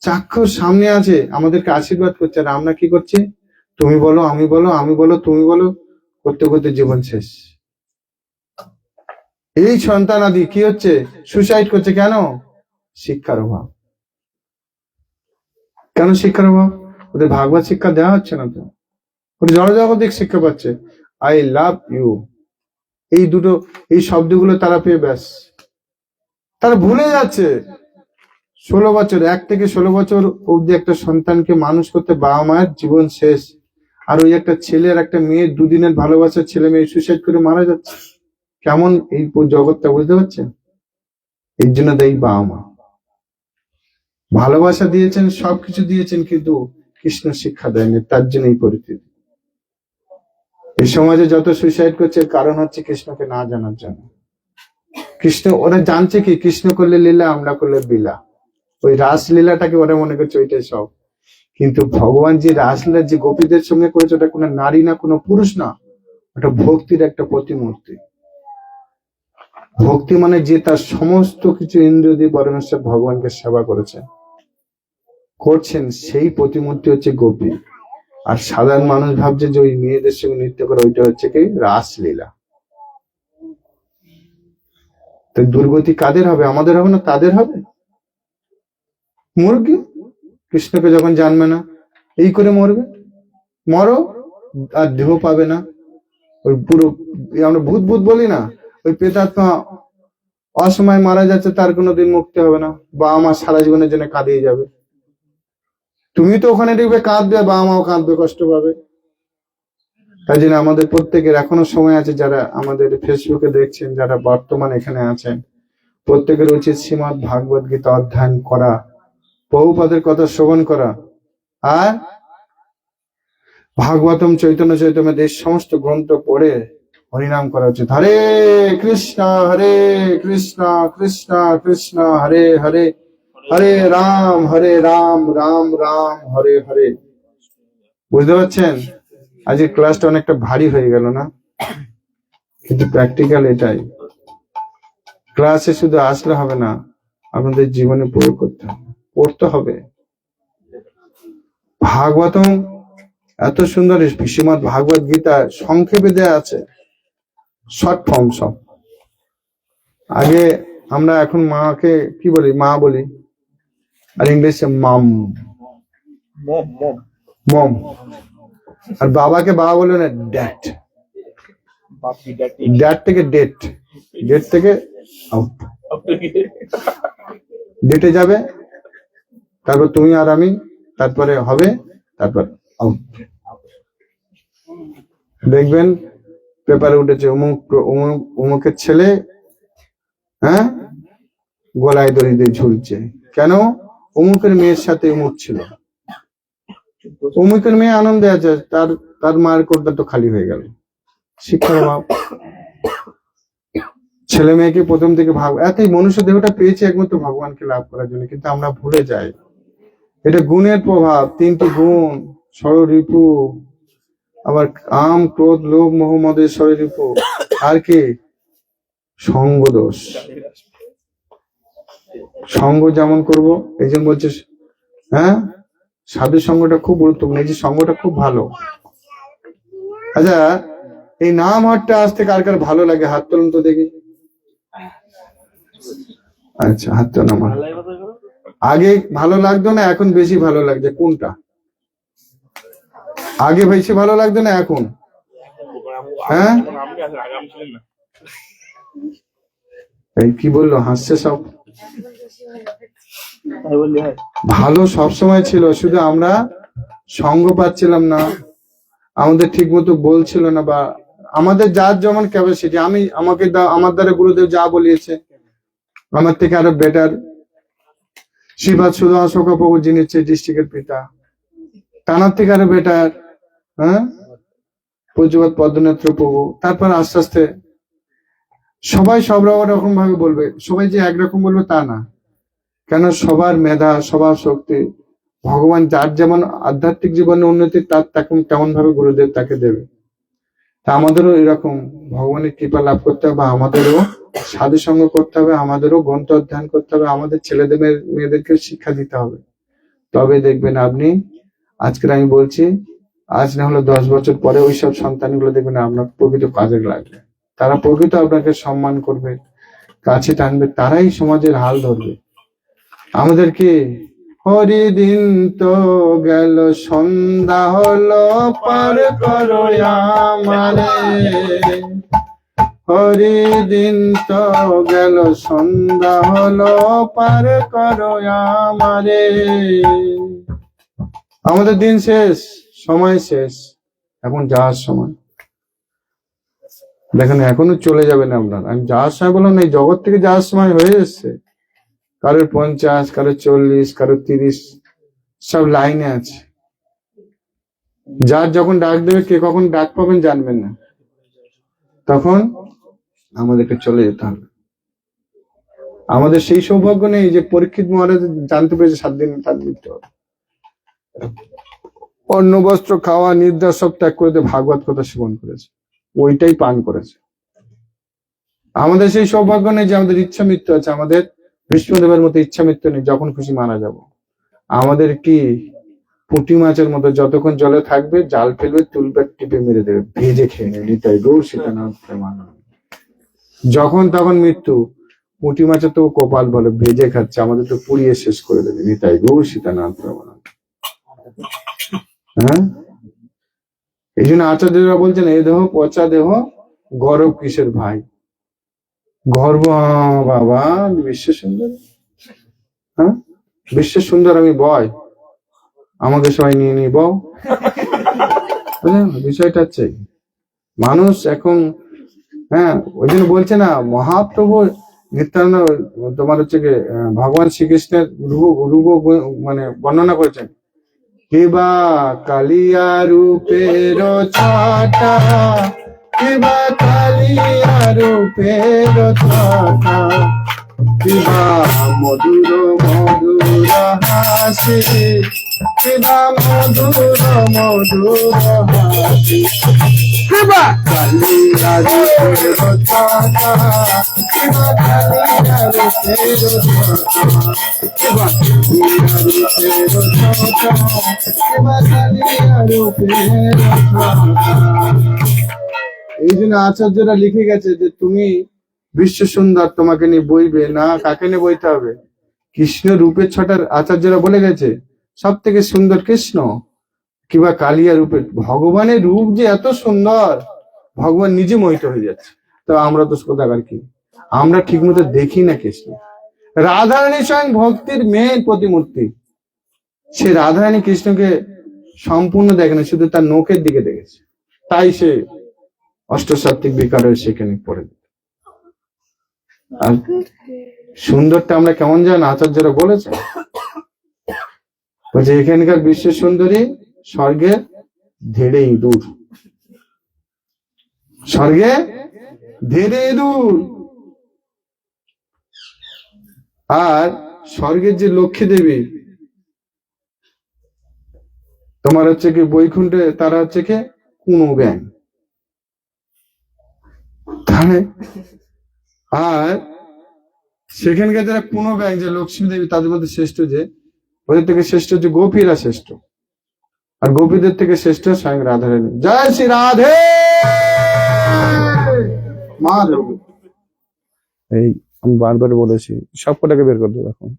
চাক্ষুষ সামনে আছে, আমাদেরকে আশীর্বাদ করছে। আর আমরা কি করছি? তুমি বলো আমি বলো, আমি বলো তুমি বলো, করতে করতে জীবন শেষ। এই সন্তান আদি কি হচ্ছে? সুসাইড করছে। কেন? শিক্ষার অভাব। কেন শিক্ষার অভাব? ওদের ভাগবত শিক্ষা দেওয়া হচ্ছে না তো, ওদের জড়জাগতিক শিক্ষা পাচ্ছে। আই লাভ ইউ, এই দুটো এই শব্দগুলো তারা পেয়ে ব্যাস তারা ভুলে যাচ্ছে। 16 বছর 1 থেকে 16 বছর অব্দি একটা সন্তানকে মানুষ করতে বাবা মায়ের জীবন শেষ। আর ওই একটা ছেলে আর একটা মেয়ের দুদিনের ভালোবাসার ছেলে মেয়ে সুসাইড করে মারা যাচ্ছে। কেমন এই জগৎটা, বুঝতে পারছেন? এর জন্য দেয় বাবা মা। ভালোবাসা দিয়েছেন, সবকিছু দিয়েছেন, কিন্তু কৃষ্ণ শিক্ষা দেয়নি, তার জন্য এই পরিস্থিতি। এই সমাজে যত সুইসাইড করছে কারণ হচ্ছে কৃষ্ণকে না জানার জন্য। কৃষ্ণ ওরা জানছে কি? কৃষ্ণ করলে লীলা, আমরা করলে বিলা। ওই রাসলীলাটাকে ওরা মনে করছে ওইটাই সব। কিন্তু ভগবান যে রাসলীলা যে গোপীদের সঙ্গে করেছে, ওটা কোনো নারী না, কোনো পুরুষ না, ওটা ভক্তির একটা প্রতিমূর্তি। ভক্তি মানে যে তার সমস্ত কিছু ইন্দ্রিয় দিয়ে পরমেশ্বর ভগবানকে সেবা করছেন, সেই প্রতিমূর্তি হচ্ছে গোপী। আর সাধারণ মানুষ ভাবছে যে ওই মেয়েদের সঙ্গে নৃত্য করে, ওইটা হচ্ছে কি? রাসলীলা। তো দুর্গতি কাদের হবে? আমাদের হবে না, তাদের হবে। মুরগি কৃষ্ণকে যখন জানবে না, এই করে মরবে। মরো, আর দেহ পাবে না। ওই পুরো আমরা ভূত ভূত বলি না, ওই প্রেতাত্মা অসময় মারা যাচ্ছে, তার কোনোদিন মুক্তি হবে না। বাবা মা সারা জীবনের জন্য কাঁদিয়ে যাবে। তুমি তো ওখানে দেখবে কাঁদবে, বাবা মাও কাঁদবে, কষ্ট পাবে। তাই জন্য আমাদের প্রত্যেকের এখনো সময় আছে, যারা আমাদের ফেসবুকে দেখছেন, যারা বর্তমান এখানে আছেন, প্রত্যেকের উচিত শ্রীমদ্ ভাগবত গীতা অধ্যয়ন করা, প্রভুপাদের কথা শ্রবণ করা, আর ভাগবতম চৈতন্য চৈতন্যের এই সমস্ত গ্রন্থ পড়ে হরিনাম করা উচিত। হরে কৃষ্ণ কৃষ্ণ কৃষ্ণ হরে হরে, হরে রাম রাম রাম হরে হরে। বুঝতে পারছেন? আজকের ক্লাসটা অনেকটা ভারী হয়ে গেল না? কিন্তু প্র্যাকটিক্যাল এটাই। ক্লাসে শুধু আসলে হবে না, আপনাদের জীবনে প্রয়োগ করতে হবে, পড়তে হবে। ভাগবতম এত সুন্দর, শ্রীমদ্ ভাগবত গীতা সংক্ষেপে দেয়া আছে, শর্ট ফর্ম সব। আগে আমরা এখন মাকে কি বলি? মা বলি, আর ইংলিশে মাম, মম। আর বাবাকে বাবা বলে না, ড্যাড। ড্যাড থেকে ডেট, ডেট থেকে আউট, ডেটে যাবে, তারপর তুমি আর আমি, তারপরে হবে, তারপর আউট। দেখবেন পেপারে উঠেছে অমুক অমুকের ছেলে গলায় দড়ি দিয়ে ঝুলছে। কেন? অমুকের মেয়ের সাথে অমুক ছিল। অমুকের মেয়ে আনন্দে আছে, তার মায়ের কোটটা তো খালি হয়ে গেল। শিক্ষার অভাব। ছেলে মেয়েকে প্রথম থেকে এতই মনুষ্য দেহটা পেয়েছে একমাত্র ভগবানকে লাভ করার জন্য, কিন্তু আমরা ভুলে যাই। এটা গুণের প্রভাব, 3টি গুণ, ষড়রিপু, আবার কাম ক্রোধ লোভ মোহ মদের ষড়রিপু, আর কি? সঙ্গ দোষ। সঙ্গ যেমন করব, এই জন্য বলছে সাধু সঙ্গটা খুব গুরুত্বপূর্ণ। এই যে সঙ্গটা খুব ভালো, আচ্ছা, এই নাম হাটটা আসতে কার কার ভালো লাগে হাত তুলুন তো দেখি। আচ্ছা, হাত তুলুন আমার। আগে ভালো লাগতো না, এখন বেশি ভালো লাগছে, কোনটা? আগে বেশি ভালো লাগতো না এখন? হ্যাঁ, এই কি বললো, হাসছে সব। ভালো সবসময় ছিল, শুধু আমরা সঙ্গ পাচ্ছিলাম না, আমাদের ঠিক মতো বলছিল না, বা আমাদের যার যেমন ক্যাপাসিটি। আমার দ্বারা গুরুদেব যা বলিয়েছে, আমার থেকে আরো বেটার শ্রীপাদ সুধা শোকা প্রভু, যিনি ডিস্ট্রিক্টের পিতা, তানার থেকে আরো বেটার। হ্যাঁ, পূজ্যপাদ পদ্মনেত্র প্রভু। তারপর আস্তে আস্তে সবাই সব রকম ভাবে বলবে, সবাই যে একরকম বলবে তা না, কেন সবার মেধা, সবার শক্তি, ভগবান যার যেমন আধ্যাত্মিক জীবনে উন্নতি, তার তেমন ভাবে গুরুদেব তাকে দেবে। তা আমাদেরও এরকম ভগবানের কৃপা লাভ করতে হবে, আমাদেরও সাধু সঙ্গ করতে হবে, আমাদেরও গ্রন্থ অধ্যয়ন করতে হবে, আমাদের ছেলেদের মেয়েদেরকে শিক্ষা দিতে হবে। তবে দেখবেন আপনি, আজকের আমি বলছি, আজ না হলে 10 বছর পরে ওইসব সন্তানগুলো দেখবেন আপনার প্রকৃত কাজে লাগবে, তারা প্রকৃত আপনাকে সম্মান করবে, কাছে টানবে, তারাই সমাজের হাল ধরবে। আমাদেরকে হরি দিন তো গেল, সন্ধ্যা হলো, পার করো আমারে। হরি দিন তো গেল, সন্ধ্যা হলো, পার করো আমারে। আমাদের দিন শেষ, সময় শেষ, এখন যাওয়ার সময়। দেখেন, এখনো চলে যাবেন আপনার। আমি যাওয়ার সময় বললাম না, এই জগৎ থেকে যাওয়ার সময় হয়ে এসছে। কারোর 50, কারোর 40, কারোর 30, সব লাইনে আছে। যার যখন ডাক দেবে, কে কখন ডাক পাবেন জানবেন না, তখন আমাদেরকে চলে যেতে হবে। আমাদের সেই সৌভাগ্য নেই যে পরীক্ষিত মহারাজ জানতে পেরেছে 7 দিন তার মৃত্যু হবে। অন্ন বস্ত্র খাওয়া নিদ্রা সব ত্যাগ করে দিয়ে ভাগবত কথা সেবন করেছে, ওইটাই পান করেছে। আমাদের সেই সৌভাগ্য নেই যে আমাদের ইচ্ছা মৃত্যু আছে, আমাদের বিষ্ণুদেবের মতো ইচ্ছা মৃত্যু নেই, যখন খুশি মারা যাব। আমাদের কি পুঁটি মাছের মতো যতক্ষণ জলে থাকবে, জাল ফেলবে, তুলবে, টিপে মেরে দেবে, ভেজে খেয়ে নেবে, নিতাই গৌর সীতানাথ প্রেমানন্দ। যখন তখন মৃত্যু। পুঁটি মাছের তো কপাল বলে, ভেজে খাচ্ছে, আমাদের তো পুড়িয়ে শেষ করে দেবে, নিতাই গৌর সীতানাথ প্রেমানন্দ। হ্যাঁ, এই জন্য আচার্যরা বলছেন, এই দেহ পচা দেহ, গর্ব কিসের ভাই? গর্ব বাবা, বিশ্ব সুন্দর। হ্যাঁ, বিশ্ব সুন্দর আমি বয়, আমাকে সবাই নিয়ে নিয়ে বউ। বুঝলেন বিষয়টা হচ্ছে, মানুষ এখন, হ্যাঁ, ওই জন্য বলছে না, মহাপ্রভু নিত্যানন্দ তোমার হচ্ছে কি ভগবান শ্রীকৃষ্ণের রূপ মানে বর্ণনা করেছেন। কিবা কালিয়া রূপের ছাটা, কিবা কালিয়া রূপের ছাটা, কিবা মধুর মধুর হাসি, কিবা মধুর মধুর হাসি, কিবা কালিয়া রূপের ছাটা, কিবা কালিয়া রূপের ছাটা, কিবা কালিয়া রূপের ছাটা, কিবা কালিয়া রূপের ছাটা। এই জন্য আচার্যরা লিখে গেছে যে তুমি বিশ্ব সুন্দর, তোমাকে নিয়ে বইবে না, কাকে নিয়ে বইতে হবে? কৃষ্ণ রূপের ছটার আচার্যরা বলে গেছে, সব থেকে সুন্দর কৃষ্ণ, কিবা কালিয়া রূপের। ভগবানের রূপ যে এত সুন্দর, ভগবান নিজে মোহিত হয়ে যাচ্ছে। তো আমরা তো কোথাকার কি, আমরা ঠিক মতো দেখি না কৃষ্ণ। রাধারানী স্বয়ং ভক্তির মেয়ের প্রতিমূর্তি, সে রাধারানী কৃষ্ণকে সম্পূর্ণ দেখে না, শুধু তার নখের দিকে দেখেছে, তাই সে অষ্টসাত্ত্বিক বিকার হয়ে সেখানে পড়ে। আর সুন্দরটা আমরা কেমন জান, আচার্যরা বলেছে, বলছে এখানকার বিশ্ব সুন্দরী স্বর্গে ধেড়ে ইঁদুর, স্বর্গে ধেড়ে ইঁদুর। আর স্বর্গের যে লক্ষ্মী দেবী, তোমার হচ্ছে কি বৈকুণ্ঠে, তারা হচ্ছে কি কুনো ব্যাং। তাহলে আর সেখানকার যারা কুনো ব্যাং, যে লক্ষ্মী দেবী, তাদের মধ্যে শ্রেষ্ঠ যে, ওদের থেকে শ্রেষ্ঠ হচ্ছে গোপীরা শ্রেষ্ঠ। আর গোপীদের থেকে শ্রেষ্ঠ স্বয়ং রাধা রানী। জয় শ্রী রাধে মা দেবী। এই আমি বারবার বলেছি, সব কটাকে বের করে দেবো এখন।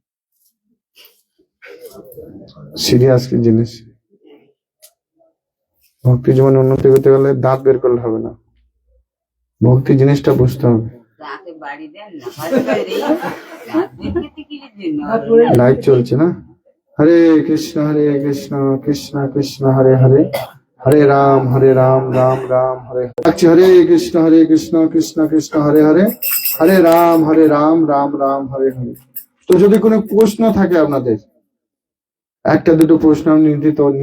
সিরিয়াস কি জিনিস, ভক্তি জীবনে উন্নতি করতে গেলে দাঁত বের করলে হবে না, ভক্তি জিনিসটা বুঝতে হবে। লাইভ চলছে না? হরে কৃষ্ণ কৃষ্ণ কৃষ্ণ হরে হরে, হরে রাম রাম রাম হরে হরে। আচ্ছা, হরে কৃষ্ণ কৃষ্ণ কৃষ্ণ হরে হরে, হরে রাম রাম রাম হরে হরে। তো যদি কোনো প্রশ্ন থাকে আপনাদের, একটা দুটো প্রশ্ন আমি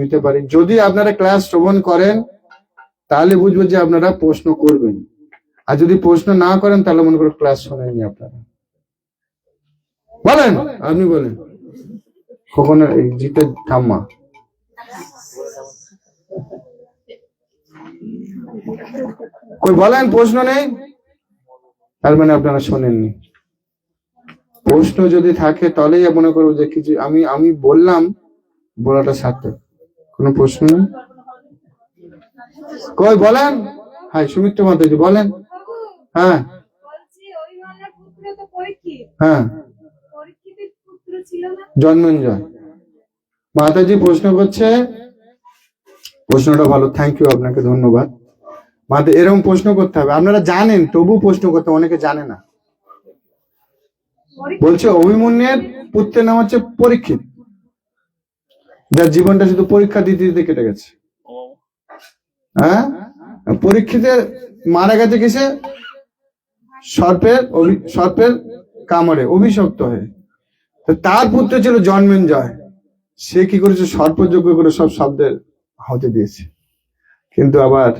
নিতে পারি। যদি আপনারা ক্লাস শ্রবণ করেন তাহলে বুঝবো যে আপনারা প্রশ্ন করবেন, আর যদি প্রশ্ন না করেন তাহলে মনে করো ক্লাস শোনেননি আপনারা। বলেন, আপনি বলেন। কখনো এই জিতের ঠাম্মা কই বলেন, প্রশ্ন নেই, তার মানে আপনারা শোনেননি। প্রশ্ন যদি থাকে তাহলেই মনে করবো যে কিছু আমি বললাম, বলাটা সার্থক। কোনো প্রশ্ন নেই? কই বলেন। হ্যাঁ, সুমিত্র মাতাজি বলেন। হ্যাঁ হ্যাঁ, জন্মেঞ্জয় মাতাজি প্রশ্ন করছে, প্রশ্নটা ভালো, থ্যাংক ইউ, আপনাকে ধন্যবাদ। মাতা এরকম প্রশ্ন করতে হবে, আপনারা জানেন তবু প্রশ্ন করতে, অনেকে জানে না। বলছে অভিমন্যুর পুত্রের নাম হচ্ছে পরীক্ষিত, যার জীবনটা শুধু পরীক্ষা দিতে দিতে কেটে গেছে। হ্যাঁ, পরীক্ষিতের মারা গেছে কিসে? সর্পের কামড়ে অভিশপ্ত হয়ে। তার পুত্র ছিল জন্মেঞ্জয়, সে কি করেছে? সর্পযজ্ঞ করে সব শব্দের আহুতি দিয়েছে। কিন্তু আবার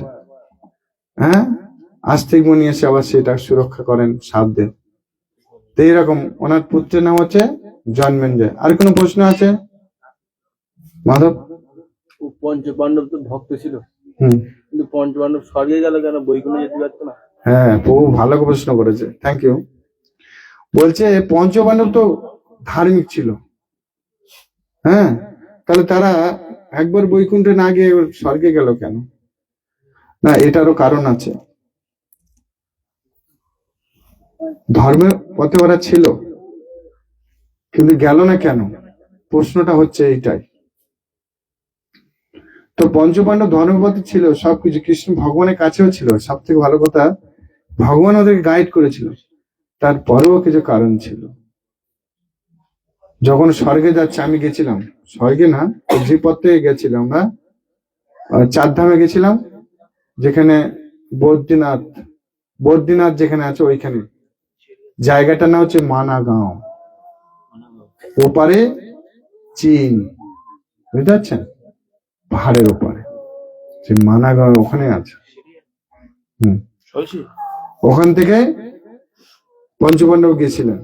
আস্তিক মুনি এসে আবার সেটা সুরক্ষা করেন সাপদের। তো এইরকম ওনার পুত্রের নাম হচ্ছে জন্মেঞ্জয়। আর কোনো প্রশ্ন আছে? মাধব, পঞ্চপাণ্ডব তো ভক্ত ছিল, কিন্তু পঞ্চপাণ্ডব স্বর্গে গেল কেন, বৈকুণ্ঠে যেতে পারতো না? হ্যাঁ, প্রভু ভালো প্রশ্ন করেছে, থ্যাংক ইউ। বলছে পঞ্চপাণ্ডব তো ধার্মিক ছিল, হ্যাঁ, তাহলে তারা একবার বৈকুণ্ঠে না গিয়ে স্বর্গে গেল কেন? না, এটারও কারণ আছে। ধর্মের পথে ওরা ছিল, কিন্তু গেল না কেন? প্রশ্নটা হচ্ছে এইটাই। তো পঞ্চপাণ্ডব ধর্মপথে ছিল, সবকিছু কৃষ্ণ ভগবানের কাছেও ছিল। সব থেকে ভালো কথা, ভগবান ওদেরকে গাইড করেছিল। তারপরেও কিছু কারণ ছিল। যখন স্বর্গে যাচ্ছে, আমি গেছিলাম স্বর্গে না, যে পথ থেকে গেছিলাম আমরা, চারধামে গেছিলাম, যেখানে বদ্রীনাথ যেখানে আছে, ওইখানে জায়গাটার নাম হচ্ছে মানাগাঁও, ওপারে চীন, বুঝতে পারছেন? পাহাড়ের ওপারে যে মানাগাঁও, ওখানে আছে। ওখান থেকে পঞ্চপাণ্ডব গেছিলেন,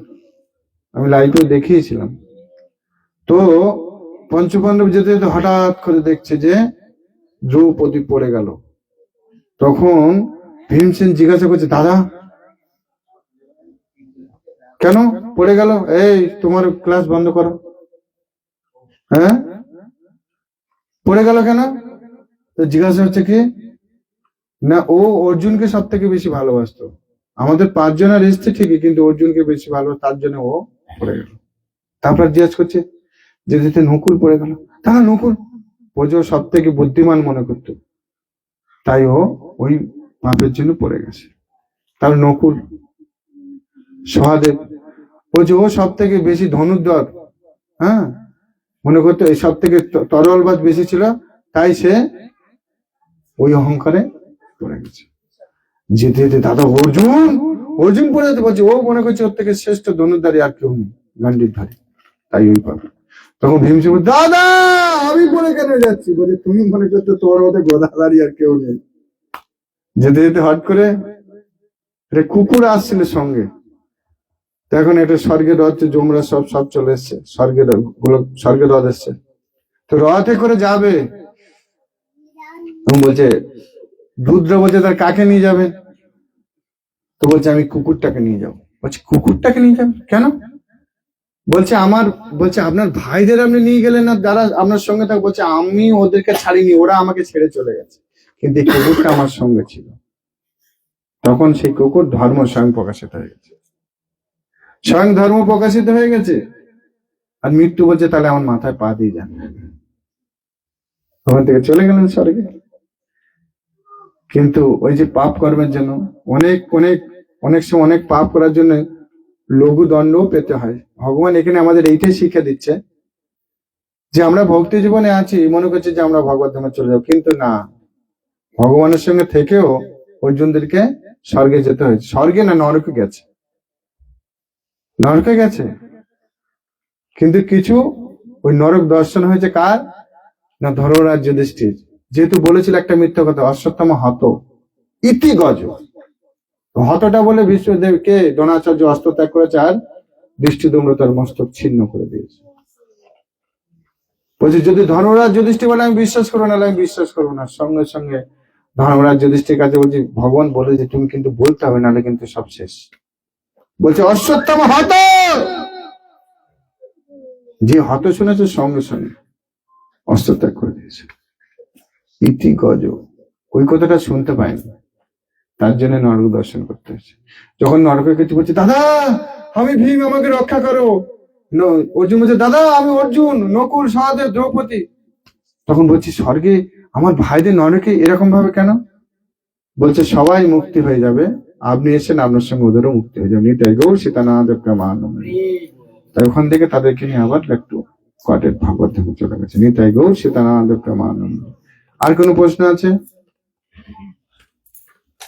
আমি লাইভে দেখিয়েছিলাম। তো পঞ্চপাণ্ডব যেতে যেতে হঠাৎ করে দেখছে যে দ্রৌপদী পড়ে গেল। তখন ভীমসেন জিজ্ঞাসা করছে, দাদা কেন পড়ে গেল? এই তোমার ক্লাস বন্ধ করো। হ্যাঁ, পড়ে গেল কেন? তো জিজ্ঞাসা হচ্ছে কি না, ও অর্জুনকে সব থেকে বেশি ভালোবাসতো। আমাদের 5 জনের এসছে ঠিকই, কিন্তু অর্জুনকে বেশি ভালো, তার জন্য ও পড়ে গেল। তারপর জিজ্ঞেস করছে যে যেতে নকুল পড়ে গেল, তাহলে নকুল ও সব থেকে বুদ্ধিমান মনে করতো, তাই ও ওই পাপের জন্য পড়ে গেছে। তাহলে নকুল, সহদেব, ও সব থেকে বেশি ধনুর্ধর, হ্যাঁ, মনে করতো এই সব থেকে তরোয়ালবাজ বেশি ছিল, তাই সে ওই অহংকারে পড়ে গেছে। যেতে যেতে দাদা অর্জুন পড়ে যেতে বলছে, ও মনে করছে ওর থেকে শ্রেষ্ঠ ধনুর্ধারী আর কেউ নেই, গান্ডীর ধারী, তাই ওই পাবে। তখন ভীমসেন বলছে, দাদা আমি পড়ে কেন যাচ্ছি? বলে তুমি মনে করছো তোর মধ্যে গদাধারী আর কেউ নেই। যেতে যেতে হট করে একটা কুকুর আসছিল সঙ্গে, এখন একটা স্বর্গের রথ, জমরা সব চলে এসছে, স্বর্গের রথ এসছে। তো রথে করে যাবে, বলছে রুদ্র বলছে তার কাকে নিয়ে যাবে? তো বলছে আমি কুকুরটাকে নিয়ে যাবো। বলছে কুকুরটাকে নিয়ে যাবে কেন? বলছে আপনার ভাইদের আপনি নিয়ে গেলেন না, যারা আপনার সঙ্গে থাকে? বলছে আমি ওদেরকে ছাড়িনি, ওরা আমাকে ছেড়ে চলে গেছে, কিন্তু এই কুকুরটা আমার সঙ্গে ছিল। তখন সেই কুকুর ধর্ম স্বয়ং প্রকাশিত হয়ে গেছে, স্বয়ং ধর্ম প্রকাশিত হয়ে গেছে। আর মৃত্যু বলছে তাহলে আমার মাথায় পা দিয়ে যান। ওখান থেকে চলে গেলেন স্বর্গে। কিন্তু ওই যে পাপ কর্মের জন্য অনেক অনেক অনেক সময় অনেক পাপ করার জন্য লঘু দণ্ডও পেতে হয়। ভগবান এখানে আমাদের এইটাই শিক্ষা দিচ্ছে যে আমরা ভক্তি জীবনে আছি, মনে করছি যে আমরা ভগবত ধামে চলে যাবো, কিন্তু না, ভগবানের সঙ্গে থেকেও অর্জুনদেরকে স্বর্গে যেতে হয়েছে। স্বর্গে না, নরকে গেছে, নরকে গেছে। কিন্তু কিছু ওই নরক দর্শন হয়েছে কার না? ধর্মরাজ যুধিষ্ঠির। যেহেতু বলেছিল একটা মিথ্যা কথা, অশ্বত্থামা হত ইতি গজ, হতটা বলে বিশ্বদেবকে দ্রোণাচার্য অস্ত্র ত্যাগ করেছে আর দৃষ্টিদুম্র তার মস্তক ছিন্ন করে দিয়েছে। বলছে যদি ধর্মরাজ যুধিষ্ঠির বলে আমি বিশ্বাস করবো না, আমি বিশ্বাস করবো না, সঙ্গে সঙ্গে ধর্মরাজ যুধিষ্ঠির কাছে বলছি ভগবান বলে যে তুমি কিন্তু বলতে হবে, নাহলে কিন্তু সব শেষ। বলছে অশ্বত্থামা হত, যে হত শুনেছে সঙ্গে সঙ্গে অস্ত্র ত্যাগ করে দিয়েছে। ইতি গজ, ওই কথাটা শুনতে পায়নি, তার জন্য নরক দর্শন করতে হয়েছে। যখন নরকের কিছু বলছে দাদা আমি ভীম, আমাকে রক্ষা করো, অর্জুন বলছে দাদা আমি অর্জুন, নকুল সহদেব দ্রৌপদী। তখন বলছি স্বর্গে আমার ভাইদের নরকে এরকম ভাবে কেন? বলছে সবাই মুক্তি হয়ে যাবে, আপনি এসেন, আপনার সঙ্গে ওদেরও মুক্তি হয়ে যাবে। নিতাই গৌর সীতানাথ প্রেমানন্দ। তাই ওখান থেকে তাদেরকে নিয়ে আবার একটু কটের ভাগবত ধামে চলে গেছে। নিতাই গৌর সীতানাথ প্রেমানন্দ। আর কোনো প্রশ্ন আছে?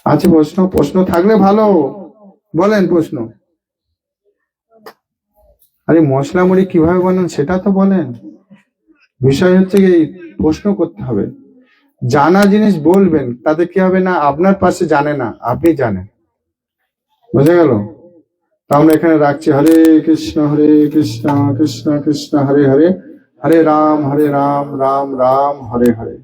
আছে প্রশ্ন? প্রশ্ন থাকলে ভালো, বলেন প্রশ্ন। আরে মশলা মুড়ি কিভাবে বানান সেটা তো বলেন। বিষয় হচ্ছে কি প্রশ্ন করতে হবে, জানা জিনিস বলবেন, তাতে কি হবে না আপনার পাশে জানে না, আপনি জানেন। বোঝা গেল? তো আমরা এখানে রাখছি। হরে কৃষ্ণ কৃষ্ণ কৃষ্ণ হরে হরে, হরে রাম রাম রাম হরে হরে।